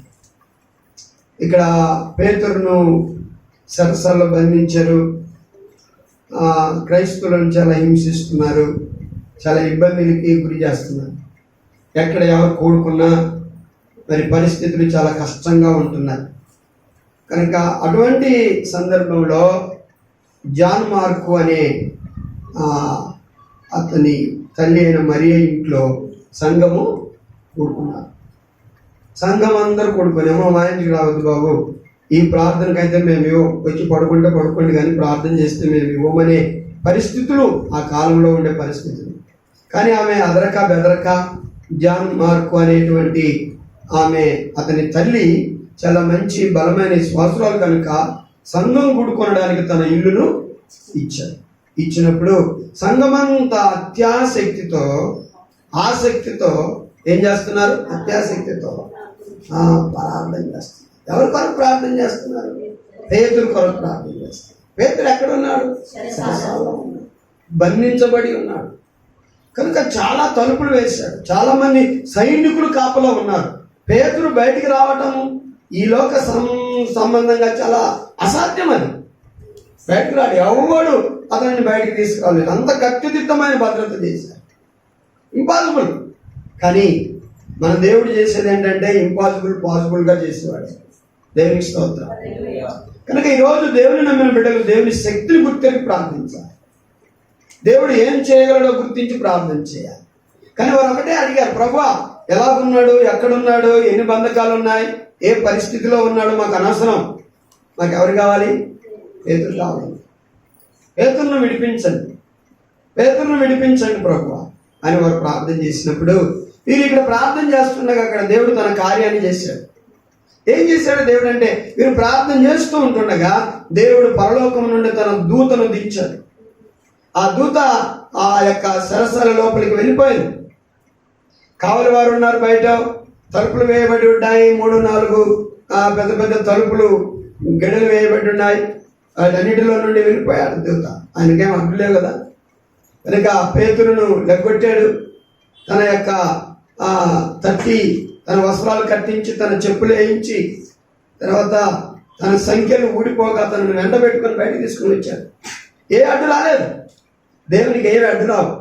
ఇక్కడ పేతురును సరసాల్లో బంధించారు, క్రైస్తవులను చాలా హింసిస్తున్నారు, చాలా ఇబ్బందులకి గురి చేస్తున్నారు. ఎక్కడ ఎవరు కూడుకున్నా మరి పరిస్థితులు చాలా కష్టంగా ఉంటున్నాయి. కనుక అటువంటి సందర్భంలో జాన్ మార్కు అనే అతని తల్లి అయిన మరియ ఇంట్లో సంఘము కూడుకున్నారు. సంఘం అందరూ కూడుకొని, మా ఇంటికి రావద్దు బాబు, ఈ ప్రార్థనకైతే మేము వచ్చి పడుకోండి, కానీ ప్రార్థన చేస్తే మేము ఇవ్వమనే పరిస్థితులు ఆ కాలంలో ఉండే పరిస్థితులు. కానీ ఆమె అదరక బెదరక జాన్ మార్కు అనేటువంటి ఆమె అతని తల్లి చాలా మంచి బలమైన విశ్వాసురాలు కనుక సంఘం కూడుకొనడానికి తన ఇల్లును ఇచ్చారు. ఇచ్చినప్పుడు సంఘమంతా అత్యాసక్తితో, ఆసక్తితో ఏం చేస్తున్నారు? అత్యాసక్తితో ప్రార్థన చేస్తున్నారు. ఎవరి కొరకు ప్రార్థన చేస్తున్నారు? పేతురు కొరకు ప్రార్థన చేస్తున్నారు. పేతురు ఎక్కడ ఉన్నాడు? బంధించబడి ఉన్నాడు కనుక చాలా తలుపులు వేశాడు. చాలా మంది సైనికులు కాపలా ఉన్నారు. పేతురు బయటికి రావటం ఈ లోక సంబంధంగా చాలా అసాధ్యం. అది బయటకు రాడు, ఎవడు అతన్ని బయటికి తీసుకురాలేదు. అంత కట్టుదిట్టమైన భద్రత చేశారు, ఇంపాసిబుల్. కానీ మన దేవుడు చేసేది ఏంటంటే ఇంపాసిబుల్ పాసిబుల్గా చేసేవాడు. దేవునికి స్తోత్రం. కనుక ఈరోజు దేవుని నమ్మిన బిడ్డలు దేవుని శక్తిని గుర్తించి ప్రార్థించాలి. దేవుడు ఏం చేయగలడో గుర్తించి ప్రార్థన చేయాలి. కానీ వారు ఒకటే అడిగారు, ప్రభువా ఎలాగున్నాడు, ఎక్కడున్నాడు, ఎన్ని బంధకాలు ఉన్నాయి, ఏ పరిస్థితిలో ఉన్నాడు మాకు అనవసరం, మాకు ఎవరు కావాలి? పేతురు కావాలి. పేతురును విడిపించండి ప్రభువా అని వారు ప్రార్థన చేసినప్పుడు వీరు ఇక్కడ ప్రార్థన చేస్తుండగా అక్కడ దేవుడు తన కార్యాన్ని చేశాడు. ఏం చేశాడు దేవుడు అంటే, వీరు ప్రార్థన చేస్తూ ఉంటుండగా దేవుడు పరలోకం నుండి తన దూతను దించాడు. ఆ దూత ఆ యొక్క సరస్సుల లోపలికి వెళ్ళిపోయింది. కావలి వారు ఉన్నారు బయట, తలుపులు వేయబడి ఉన్నాయి, 3-4 పెద్ద పెద్ద తలుపులు గడులు వేయబడి ఉన్నాయి. వాటన్నిటిలో నుండి వెళ్ళిపోయాడు దూత. ఆయనకేం అడ్డులేవు కదా. కనుక పేతురును లెగ్గొట్టాడు. తన యొక్క తట్టి తన వస్త్రాలు కట్టించి తన చెప్పులు వేయించి తర్వాత తన సంఖ్యలు ఊడిపోగా తనను వెంట పెట్టుకొని బయటకు తీసుకుని వచ్చాడు. ఏ అడ్డు రాలేదు. దేవునికి ఏమి అడ్డు రావు.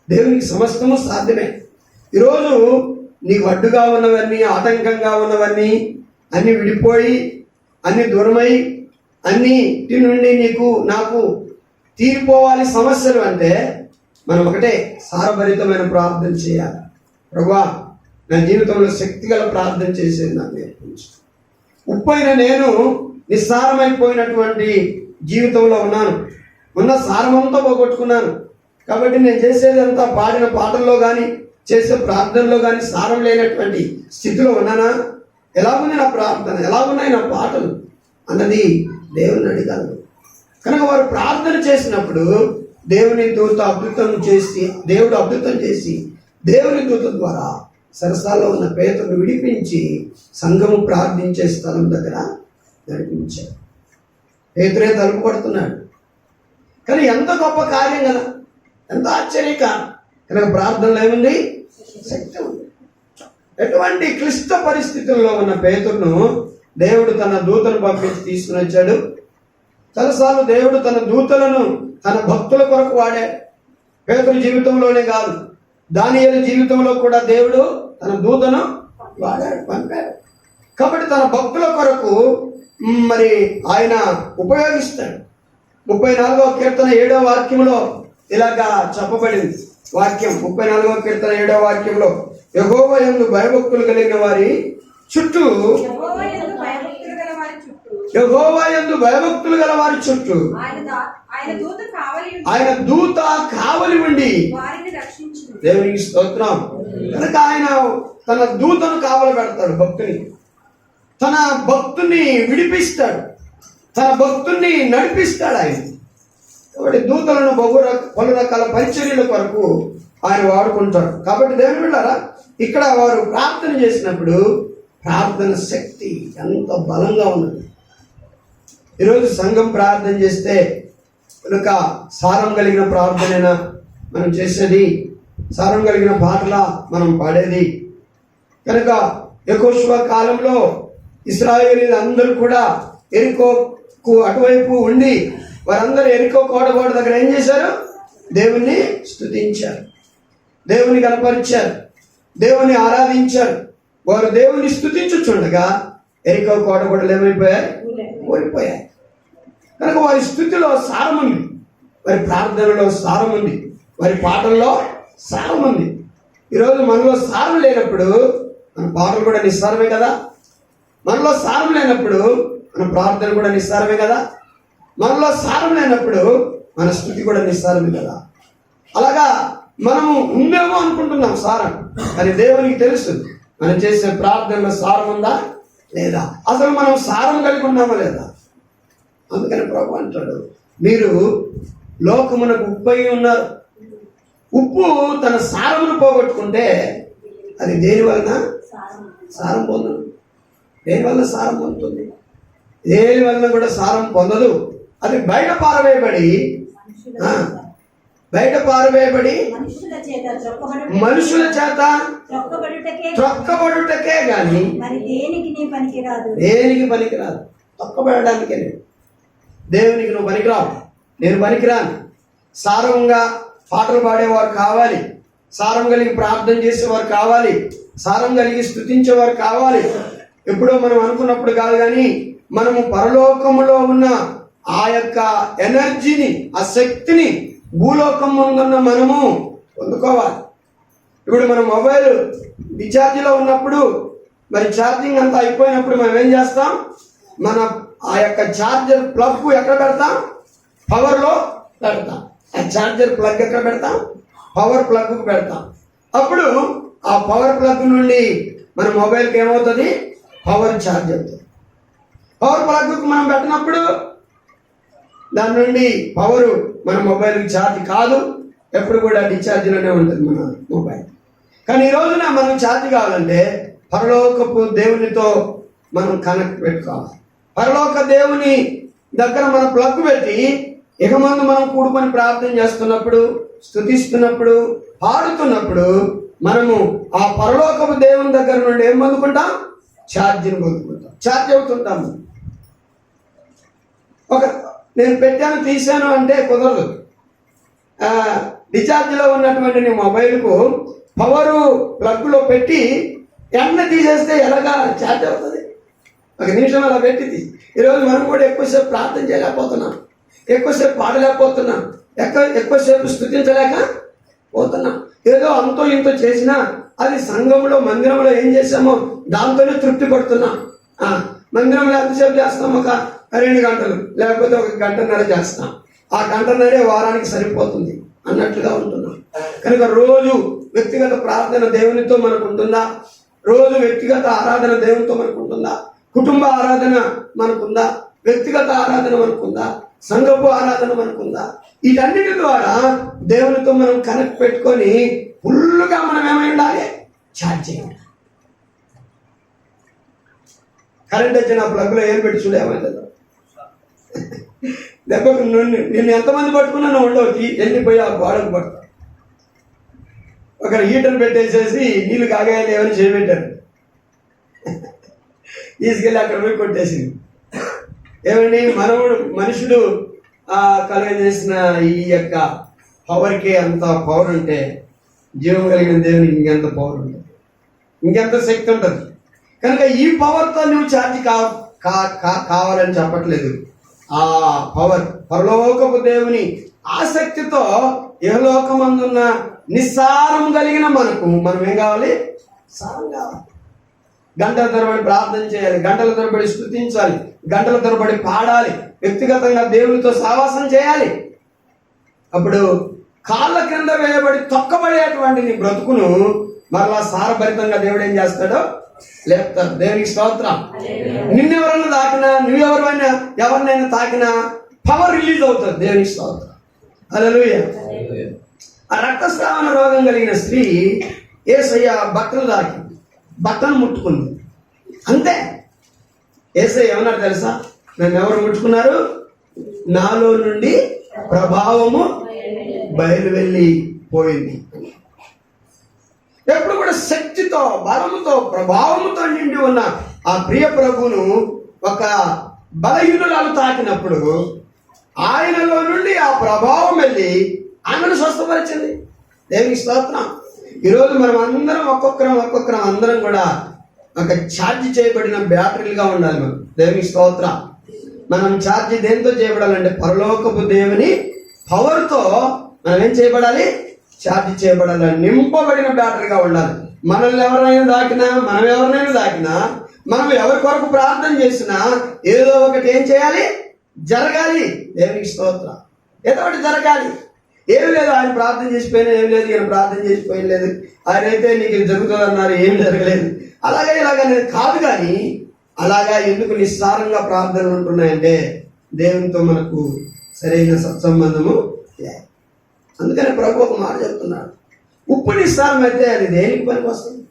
దేవునికి సమస్తము సాధ్యమే. ఈరోజు నీకు అడ్డుగా ఉన్నవన్నీ, ఆటంకంగా ఉన్నవన్నీ అన్నీ విడిపోయి, అన్నీ దూరమై, అన్నిటి నుండి నీకు నాకు తీరిపోవాలి సమస్యలు అంటే మనం ఒకటే సారభరితమైన ప్రార్థన చేయాలి. ప్రభువా, నా జీవితంలో శక్తిగల ప్రార్థన చేసేది నాకు నేర్పించు. ఉప్పైన నేను నిస్సారమైపోయినటువంటి జీవితంలో ఉన్నాను. ఉన్న సారమంతా పోగొట్టుకున్నాను. కాబట్టి నేను చేసేదంతా పాడిన పాటల్లో కానీ చేసే ప్రార్థనలో కానీ సారం లేనటువంటి స్థితిలో ఉన్నానా? ఎలా ఉంది నా ప్రార్థన, ఎలా ఉన్నాయి నా పాటలు అన్నది దేవుని అడిగాను. కనుక వారు ప్రార్థన చేసినప్పుడు దేవుని దూత అద్భుతం చేసి, దేవుడు అద్భుతం చేసి దేవుని దూత ద్వారా సరసాల్లో ఉన్న పేతురును విడిపించి సంఘము ప్రార్థించే స్థలం దగ్గర నడిపించాడు. పేతురే తలుపు కొడుతున్నాడు. కానీ ఎంత గొప్ప కార్యం కదా, ఎంత ఆశ్చర్యకారం. కనుక ప్రార్థనలో ఏముంది? శక్తి ఉంది. ఎటువంటి క్లిష్ట పరిస్థితుల్లో ఉన్న పేతురును దేవుడు తన దూతను పంపించి తీసుకుని వచ్చాడు. చాలాసార్లు దేవుడు తన దూతలను తన భక్తుల కొరకు వాడాడు. పేతురు జీవితంలోనే కాదు, దానియేలు జీవితంలో కూడా దేవుడు తన దూతను వాడాడు, పంపాడు. కాబట్టి తన భక్తుల కొరకు మరి ఆయన ఉపయోగిస్తాడు. 34వ కీర్తన 7వ వాక్యంలో ఇలాగా చెప్పబడింది. వాక్యం 34వ కీర్తన 7వ వాక్యంలో, యెహోవా యందు భయభక్తులు కలిగిన వారి చుట్టూ, యెహోవా యందు భయభక్తులు గల వారి చుట్టూ ఆయన దూత కావలి ఉండి దేవునికి స్తోత్రం. కనుక ఆయన తన దూతను కావలి పెడతాడు భక్తుని. తన భక్తుని విడిపిస్తాడు, తన భక్తుని నడిపిస్తాడు ఆయన. కాబట్టి దూతలను పలు రకాల పరిచర్యల కొరకు ఆయన వాడుకుంటాడు. కాబట్టి దేవుని బిడ్డలారా, ఇక్కడ వారు ప్రార్థన చేసినప్పుడు ప్రార్థన శక్తి ఎంత బలంగా ఉన్నది. ఈరోజు సంఘం ప్రార్థన చేస్తే కనుక సారం కలిగిన ప్రార్థనైనా మనం చేసేది, సారం కలిగిన పాటల మనం పాడేది. కనుక యెహోషువ కాలంలో ఇశ్రాయేలీయులు అందరూ కూడా యెరికోకు అటువైపు ఉండి వారందరూ యెరికో కోట దగ్గర ఏం చేశారు? దేవుణ్ణి స్తుతించారు, దేవుని కనపరిచారు, దేవుని ఆరాధించారు. వారు దేవుని స్తుతించుచుండగా యెరికో కోట గోడలు ఏమైపోయాయి? ఓడిపోయాయి. కనుక వారి స్థుతిలో సారం ఉంది, వారి ప్రార్థనలో సారం ఉంది, వారి పాటల్లో సారం ఉంది. ఈరోజు మనలో సారం లేనప్పుడు మన పాటలు కూడా నిస్సారమే కదా. మనలో సారం లేనప్పుడు మన ప్రార్థన కూడా నిస్సారమే కదా. మనలో సారం లేనప్పుడు మన స్థుతి కూడా నిస్సారమే కదా. అలాగా మనము ఉందేమో అనుకుంటున్నాం సారం, కానీ దేవునికి తెలుసు మనం చేసే ప్రార్థనలో సారం ఉందా లేదా, అసలు మనం సారం కలిగి ఉన్నామా లేదా. అందుకని ప్రభు అంటాడు, మీరు లోకమునకు ఉప్పు అయి ఉన్నారు. ఉప్పు తన సారమును పోగొట్టుకుంటే అది దేని వలన సారం పొందదు. దేని వలన సారం పొందుతుంది? దేని వలన కూడా సారం పొందదు. అది బయట పారవేయబడి మనుషుల చేత త్రొక్కబడుటకే గాని దేనికి పనికిరాదు. తొక్కబడడానికే. దేవునికి నువ్వు పనికిరావు, నేను పనికిరాను. సారంగా పాటలు పాడేవారు కావాలి, సారం కలిగి ప్రార్థన చేసేవారు కావాలి, సారం కలిగి స్తుతించేవారు కావాలి. ఎప్పుడో మనం అనుకున్నప్పుడు కాదు, కానీ మనము పరలోకములో ఉన్న ఆ యొక్క ఎనర్జీని, ఆ శక్తిని భూలోకం ముందున్న మనము పొందుకోవాలి. ఇప్పుడు మన మొబైల్ డిశ్చార్జ్లో ఉన్నప్పుడు, మరి ఛార్జింగ్ అంతా అయిపోయినప్పుడు మనం ఏం చేస్తాం? మన ఆ యొక్క ఛార్జర్ ప్లగ్ ఎక్కడ పెడతాం? పవర్లో పెడతాం. ఆ ఛార్జర్ ప్లగ్ ఎక్కడ పెడతాం? పవర్ ప్లగ్ పెడతాం. అప్పుడు ఆ పవర్ ప్లగ్ నుండి మన మొబైల్కి ఏమవుతుంది, పవర్ ఛార్జ్ అవుతుంది. పవర్ ప్లగ్కు మనం పెట్టినప్పుడు దాని నుండి పవరు మన మొబైల్కి ఛార్జ్ కాదు, ఎప్పుడు కూడా డిశ్చార్జ్లోనే ఉంటుంది మన మొబైల్. కానీ ఈ రోజున మనం ఛార్జ్ కావాలంటే పరలోకపు దేవునితో మనం కనెక్ట్ పెట్టుకోవాలి. పరలోక దేవుని దగ్గర మనం ప్లగ్ పెట్టి ఇక ముందు మనం కూడుకొని ప్రార్థన చేస్తున్నప్పుడు, స్తుతిస్తున్నప్పుడు, పాడుతున్నప్పుడు మనము ఆ పరలోకపు దేవుని దగ్గర నుండి ఏం పొందుకుంటాం, ఛార్జ్ని పొందుకుంటాం, ఛార్జ్ అవుతుంటాము. నేను పెట్టాను తీశాను అంటే కుదరదు. డిశ్చార్జ్లో ఉన్నటువంటి నీ మొబైల్కు పవరు ప్లగ్లో పెట్టి వెంటనే తీసేస్తే ఎలాగా ఛార్జ్ అవుతుంది? ఒక నిమిషం అలా పెట్టి ఈరోజు మనం కూడా ఎక్కువసేపు ప్రార్థన చేయలేకపోతున్నాం, ఎక్కువసేపు పాడలేకపోతున్నాం, ఎక్కువసేపు స్తుతించలేక పోతున్నాం. ఏదో అంతో ఇంతో చేసినా అది సంఘంలో మందిరంలో ఏం చేసామో దాంతోనే తృప్తి పడుతున్నాం. మందిరంలో ఎంతసేపు చేస్తాం? ఒక 2 గంటలు, లేకపోతే 1 గంటన్నర చేస్తాం. ఆ గంటన్నరే వారానికి సరిపోతుంది అన్నట్లుగా ఉంటున్నాం. కనుక రోజు వ్యక్తిగత ప్రార్థన దేవునితో మనకు ఉంటుందా? రోజు వ్యక్తిగత ఆరాధన దేవునితో మనకు ఉంటుందా? కుటుంబ ఆరాధన మనకుందా? వ్యక్తిగత ఆరాధన మనకుందా? సంఘపు ఆరాధన మనకుందా? వీటన్నిటి ద్వారా దేవునితో మనం కనెక్ట్ పెట్టుకొని ఫుల్గా మనం ఏమై ఉండాలి, ఛార్జ్ చేయాలి. కరెంట్ వచ్చిన ప్లగ్లో ఏం పెట్టి చూడు ఏమవుతుందో. దెబ్బకు నిన్ను ఎంతమంది పట్టుకున్నా నువ్వు ఉండవు, వెళ్ళిపోయి ఆ గోడకు పడతావు. ఒకరు హీటర్ పెట్టేసేసి నీళ్ళు కాగాయని ఏమని చేయబెట్టారు, తీసుకెళ్ళి అక్కడ పోయి కొట్టేసింది. ఏమండి, మనుషుడు కలుగజేసిన ఈ యొక్క పవర్కి అంత పవర్ ఉంటే జీవం కలిగిన దేవునికి ఇంకెంత పవర్ ఉంటుంది, ఇంకెంత శక్తి ఉంటుంది. కనుక ఈ పవర్తో నువ్వు ఛార్జ్ కావాలని చెప్పట్లేదు. ఆ పవర్ పరలోకపు దేవుని ఆసక్తితో ఇహలోకమందున్న నిస్సారం కలిగిన మనం ఏం కావాలి, సారం కావాలి. గంటల తరబడి ప్రార్థన చేయాలి, గంటల తరబడి స్తుతించాలి, గంటల తరబడి పాడాలి, వ్యక్తిగతంగా దేవునితో సావాసం చేయాలి. అప్పుడు కాళ్ళ కింద వేయబడి తొక్కబడేటువంటి నీ బ్రతుకును మరలా సారభరితంగా దేవుడు ఏం చేస్తాడో లేపుతాడు. దేవునికి స్తోత్రం. నిన్నెవరన్నా తాకినా, ఎవరినైనా తాకినా పవర్ రిలీజ్ అవుతుంది. దేవునికి స్తోత్రం. హల్లెలూయా. ఆ రక్తస్రావణ రోగం కలిగిన స్త్రీ యేసయ్య బట్టను ముట్టుకుంది, అంతే. యేసయ్య ఏమన్నాడు తెలుసా? నన్ను ఎవరు ముట్టుకున్నారు? నాలో నుండి ప్రభావము బయలు వెళ్ళి పోయింది. ఎప్పుడు కూడా శక్తితో, బలముతో, ప్రభావముతో నిండి ఉన్న ఆ ప్రియ ప్రభువును ఒక బలహీనురాలు తాకినప్పుడు ఆయనలో నుండి ఆ ప్రభావం వెళ్ళి ఆమెను స్వస్థపరిచింది. దేవునికి స్తోత్రం. ఈరోజు మనం అందరం ఒక్కొక్కరం అందరం కూడా ఒక ఛార్జ్ చేయబడిన బ్యాటరీలుగా ఉండాలి. మనం దేవునికి స్తోత్రం. మనం ఛార్జ్ దేంతో చేయబడాలంటే పరలోకపు దేవుని పవర్తో మనం ఏం చేయబడాలి, ఛార్జ్ చేయబడాలి, నింపబడిన బ్యాటరీగా ఉండాలి. మనల్ని ఎవరైనా దాకినా, మనం ఎవరి కొరకు ప్రార్థన చేసినా ఏదో ఒకటి ఏం చేయాలి, జరగాలి. దేవునికి స్తోత్రం. ఏదో ఒకటి జరగాలి. ఏమి లేదు, ఆయన ప్రార్థన చేసిపోయినా ఏం లేదు, ఈయన ప్రార్థన చేసిపోయిన లేదు, ఆయన అయితే నీకు ఇది జరుగుతుంది అన్నారు, ఏం జరగలేదు. ఇలాగనేది కాదు. కానీ అలాగా ఎందుకు నిస్సారంగా ప్రార్థనలు ఉంటున్నాయంటే దేవునితో మనకు సరైన సత్సంబంధము లేదు. అందుకని ప్రభు ఒక మాట చెప్తున్నాడు, ఉప్పు నిస్సారం అయితే అది దేనికి పనికి వస్తుంది?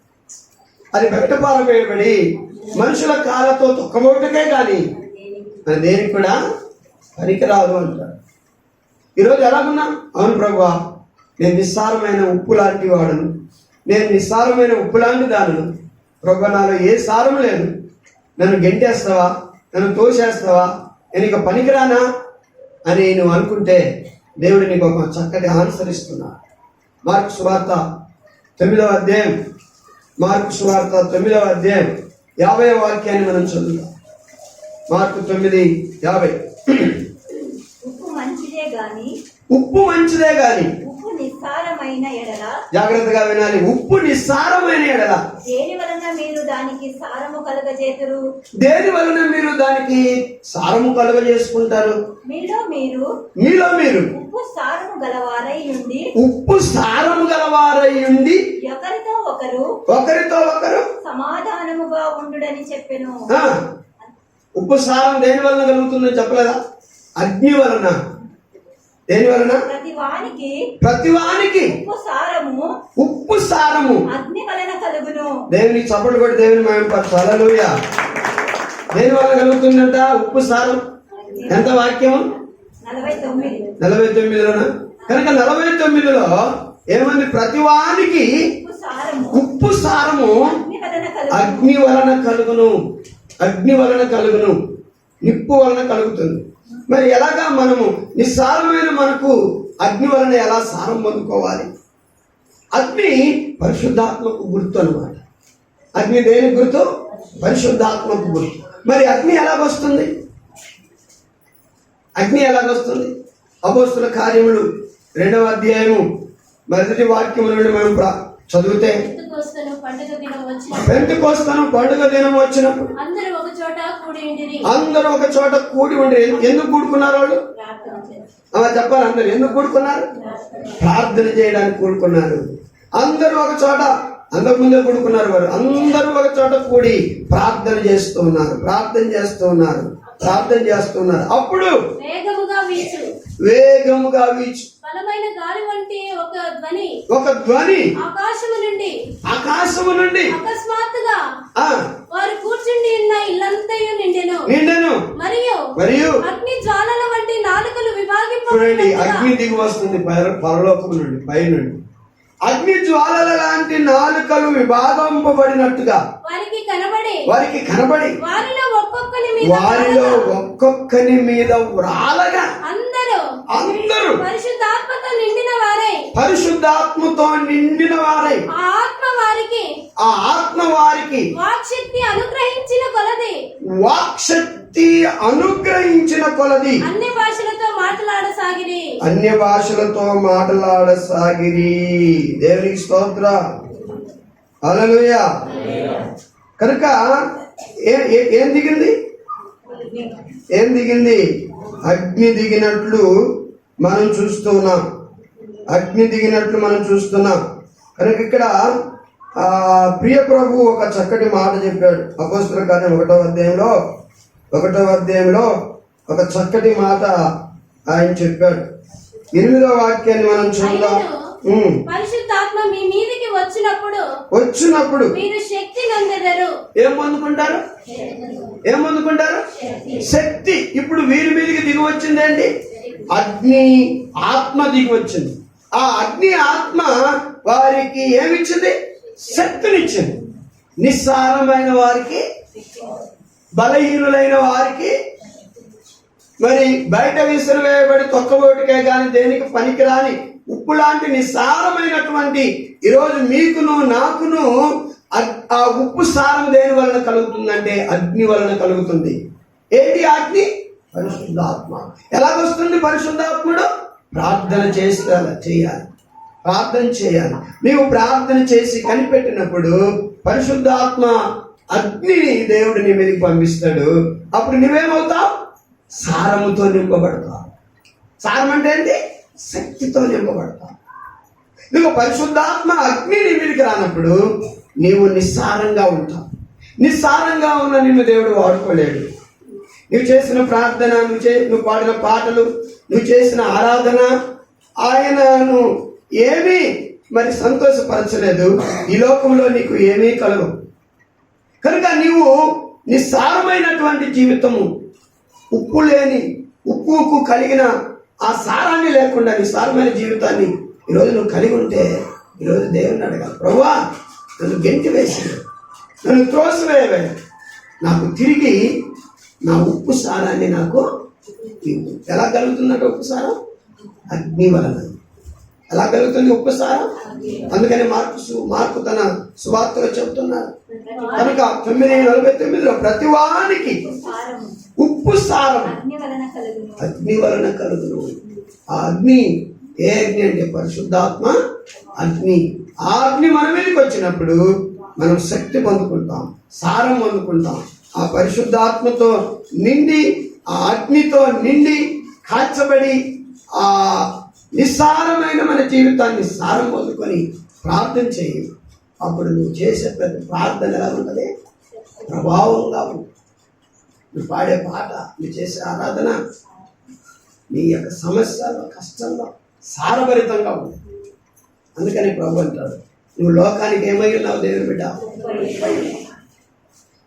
అది బయట పారవేయబడి మనుషుల కాళ్ళతో తొక్కబోటుకే కానీ అది దేనికి కూడా పనికిరాదు అంటాడు. ఈరోజు ఎలాగున్నా, అవును ప్రభువా, నేను నిస్సారమైన ఉప్పు లాంటి వాడును, నేను నిస్సారమైన ఉప్పు లాంటి దానిను, ప్రభు నాలో ఏ సారం లేదు, నన్ను గెంటేస్తావా, నన్ను తోసేస్తావా, నేను ఇక పనికిరానా అని నువ్వు అనుకుంటే దేవుడు నీకు ఒక చక్కటి ఆన్సర్ ఇస్తున్నా. మార్కు సువార్త 9వ అధ్యాయం 50వ వాక్యాన్ని మనం చదువుతాం. మార్కు 9:50. ఉప్పు మంచిదే గాని ఉప్పు నిస్సారమైన ఎడల, జాగ్రత్తగా వినాలి, ఉప్పు నిస్సారమైన ఎడల దేని వలన మీరు దానికి సారము కలుగజేతురు? దేని వలన మీరు దానికి సారము కలుగజేసుకుంటారు? మీలో మీరు ఉప్పు సారము గలవారై ఉండి ఒకరితో ఒకరితో ఒకరు సమాధానముగా ఉండుడని చెప్పెను. ఆ, ఉప్పు సారం దేని వలన కలుగుతుందని చెప్పలేదా? అగ్ని వలన. దేని వలన? ప్రతి వానికి ఉప్పు సారము అగ్ని వలన కలుగును. దేవునికి చప్పట్లు కొట్టి దేవుని మహిమపరచు. హల్లెలూయా. దేని వలన కలుగుతుందంట ఉప్పు సారం? ఎంత వాక్యం? 49లోనా? కనుక 49లో ఏమంది? ప్రతి వానికి ఉప్పు సారము అగ్ని వలన కలుగును. అగ్ని వలన కలుగును, నిప్పు వలన కలుగుతుంది. మరి ఎలాగా మనము నిస్సారమైన మనకు అగ్ని వలన ఎలా సారం పొందుకోవాలి? అగ్ని పరిశుద్ధాత్మకు గుర్తు అన్నమాట. అగ్ని దేనికి గుర్తు? పరిశుద్ధాత్మకు గుర్తు. మరి అగ్ని ఎలాగొస్తుంది? అగ్ని ఎలాగొస్తుంది? అపోస్తుల కార్యములు 2వ అధ్యాయము 1వ వాక్యం నుండి మనం చదివితే, పెంతెకోస్తను పండుగ దినం వచ్చినప్పుడు అందరూ ఒక చోట కూడి ఉండి. ఎందుకు కూడుకున్నారు వాళ్ళు? అలా చెప్పాలి. అందరు ఎందుకు కూడుకున్నారు? ప్రార్థన చేయడానికి కూడుకున్నారు. అందరూ ఒక చోట, అంతకుముందే కూడుకున్నారు. వారు అందరూ ఒక చోట కూడి ప్రార్థన చేస్తూ ఉన్నారు. అప్పుడు వేగముగా వీచు బలమైన గాలి వంటి ఒక ధ్వని ఆకాశము నుండి అకస్మాత్తుగా వారు కూర్చుండి ఉన్న ఇల్లంతయు నిండెను. మరియు అగ్ని జ్వాలల వంటి నాలుకలు విభాగింపబడి, అగ్ని దిగి వస్తుంది పరలోకము నుండి, పై నుండి. అగ్ని జ్వాలల లాంటి నాలుకలు విభాగింపబడినట్టుగా వారికి కనబడి వారిలో ఒక్కొక్కని మీద వ్రాలగా అందరూ పరిశుద్ధాత్మతో నిండిన వారై ఆ ఆత్మ వారికి వాక్శక్తి అనుగ్రహించిన కొలది అన్య భాషలతో మాట్లాడసాగిరి. దేవునికి స్తోత్ర. హల్లెలూయా. కనుక ఏం దిగింది? అగ్ని దిగినట్లు మనం చూస్తున్నాం. కనుక ఇక్కడ ప్రియ ప్రభు ఒక చక్కటి మాట చెప్పాడు. అపోస్తలుల కార్యం 1వ అధ్యాయంలో ఒక చక్కటి మాట ఆయన చెప్పాడు. 8వ వాక్యాన్ని మనం చూద్దాం. పరిశుద్ధాత్మ మీ మీదికి వచ్చినప్పుడు మీరు శక్తి నందెదరు. ఏం పొందుకుంటారు? శక్తి. ఇప్పుడు వీరి మీదకి దిగి వచ్చిందండి అగ్ని ఆత్మ దిగి వచ్చింది. ఆ అగ్ని ఆత్మ వారికి ఏమిచ్చింది? శక్తినిచ్చింది. నిస్సారమైన వారికి, బలహీనులైన వారికి, మరి బయట విసిరివేయబడి తొక్కబోటుకే కానీ దేనికి పనికిరాని ఉప్పు లాంటి నిస్సారమైనటువంటి ఈరోజు మీకును నాకును ఆ ఉప్పు సారం దేని వలన కలుగుతుందంటే అగ్ని వలన కలుగుతుంది. ఏంటి అగ్ని? పరిశుద్ధాత్మ. ఎలాగొస్తుంది పరిశుద్ధాత్ముడు? ప్రార్థన చేయాలి. నీవు ప్రార్థన చేసి కనిపెట్టినప్పుడు పరిశుద్ధాత్మ అగ్నిని దేవుడు నీ మీదకి పంపిస్తాడు. అప్పుడు నువ్వేమవుతావు? సారముతో నింపబడతావు. సారం అంటే ఏంటి? శక్తితో నింపబడతావు. నువ్వు పరిశుద్ధాత్మ అగ్ని నీ మీదకి రానప్పుడు నీవు నిస్సారంగా ఉంటావు. నిస్సారంగా ఉన్న నిన్ను దేవుడు వాడుకోలేడు. నువ్వు చేసిన ప్రార్థన, నువ్వు పాడిన పాటలు, నువ్వు చేసిన ఆరాధన ఆయనను ఏమీ మరి సంతోషపరచలేదు. ఈ లోకంలో నీకు ఏమీ కలగవు. కనుక నీవు నిస్సారమైనటువంటి జీవితము, ఉప్పుకు కలిగిన ఆ సారాన్ని లేకుండా నిస్సారమైన జీవితాన్ని ఈరోజు నువ్వు కలిగి ఉంటే ఈరోజు దేవుని అడగాలి. ప్రభువా, నన్ను గెంటి వేసి, నన్ను త్రోసివేయవే, నాకు తిరిగి నా ఉప్పు సారాన్ని నాకు ఇవ్వు. ఎలా కలుగుతున్నట్టు ఉప్పు సారం? అగ్ని వలన. ఎలా కలుగుతుంది ఉప్పు సారం? అందుకని మార్కు తన సువార్తలో చెబుతున్నారు. కనుక 9:49 ప్రతి వానికి ఉప్పు సారం అగ్ని వలన కలుగును. ఆ అగ్ని ఏ అగ్ని అంటే పరిశుద్ధాత్మ అగ్ని. ఆ అగ్ని మన మీదకి వచ్చినప్పుడు మనం శక్తి పొందుకుంటాం, సారం పొందుకుంటాం. ఆ పరిశుద్ధాత్మతో నిండి, ఆ అగ్నితో నిండి కాల్చబడి ఆ నిస్సారమైన మన జీవితాన్ని సారం పొందుకొని ప్రార్థన చేయి. అప్పుడు నువ్వు చేసే ప్రతి ప్రార్థన ఎలా ఉంటుంది? ప్రభావంగా ఉంటుంది. నువ్వు పాడే పాట, నువ్వు చేసే ఆరాధన నీ యొక్క సమస్యలో, కష్టంలో సారభరితంగా ఉంది. అందుకని ప్రభు అంటాడు, నువ్వు లోకానికి ఏమై ఉన్నావు దేవుని బిడ్డ?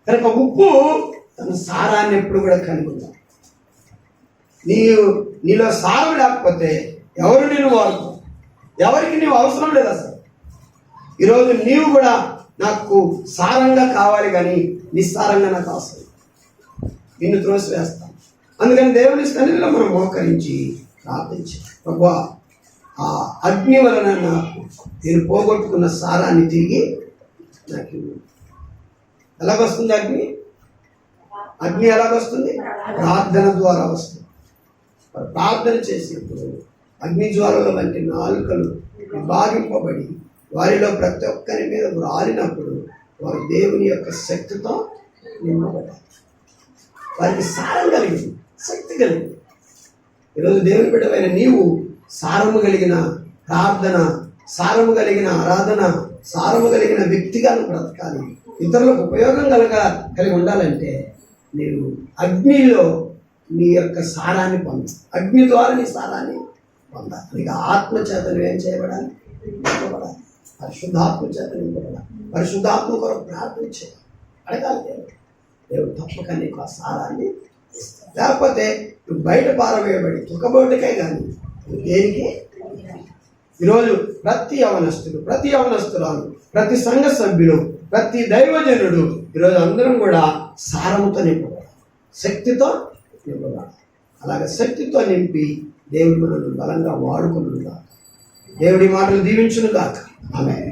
కనుక ఉప్పు తన సారాన్ని ఎప్పుడు కూడా కలిగి ఉండాలి. నీలో సారం లేకపోతే ఎవరు నిన్ను వాడుకో, ఎవరికి నీవు అవసరం లేదు అసలు. ఈరోజు నీవు కూడా నాకు సారంగా కావాలి కానీ నిస్సారంగా నాకు అవసరం, నిన్ను త్రోసివేస్తాను. అందుకని దేవుని సన్నిధిలో మనం మోకరించి ప్రార్థించి, ప్రభువా ఆ అగ్ని వలన నాకు నేను పోగొట్టుకున్న సారాన్ని తిరిగి నాకు ఎలాగొస్తుంది అగ్ని? అగ్ని ఎలాగొస్తుంది? ప్రార్థన ద్వారా వస్తుంది. ప్రార్థన చేసినప్పుడు అగ్ని జ్వాలల వంటి నాలుకలు విభాగింపబడి వారిలో ప్రతి ఒక్కరి మీద రాలినప్పుడు వారు దేవుని యొక్క శక్తితో నింపబడ్డారు. వారికి సారం కలిగింది, శక్తి కలిగింది. ఈరోజు దేవుని బిడ్డమైన నీవు సారము కలిగిన ప్రార్థన, సారము కలిగిన ఆరాధన, సారము కలిగిన వ్యక్తిగా బ్రతకాలి. ఇతరులకు ఉపయోగం కలిగి ఉండాలంటే నీవు అగ్నిలో నీ యొక్క సారాన్ని పొందాలి. అగ్ని ద్వారా నీ సారాన్ని పొందాలి. నీకు ఆత్మ చేత నువ్వేం చేయబడాలి? నింపబడాలి. పరిశుద్ధాత్మ చేత నింపబడాలి. పరిశుద్ధాత్మ కొరకు ప్రార్థన చేయాలి, అడగాలి. దేవుడు తప్పక నీకు ఆ సారాన్ని ఇస్తాడు. లేకపోతే నువ్వు బయట పారవేయబడి తుకబోటుకే కానీ నువ్వు దేనికి? ఈరోజు ప్రతి యవనస్తురాలు, ప్రతి సంఘ సభ్యులు, ప్రతి దైవజనుడు ఈరోజు అందరం కూడా సారముతో నింపబడాలి, శక్తితో నింపబడాలి. అలాగే శక్తితో నింపి దేవుడు మనల్ని బలంగా వాడుకును గాక. దేవుడి మాటలు దీవించును గాక. ఆమేన్.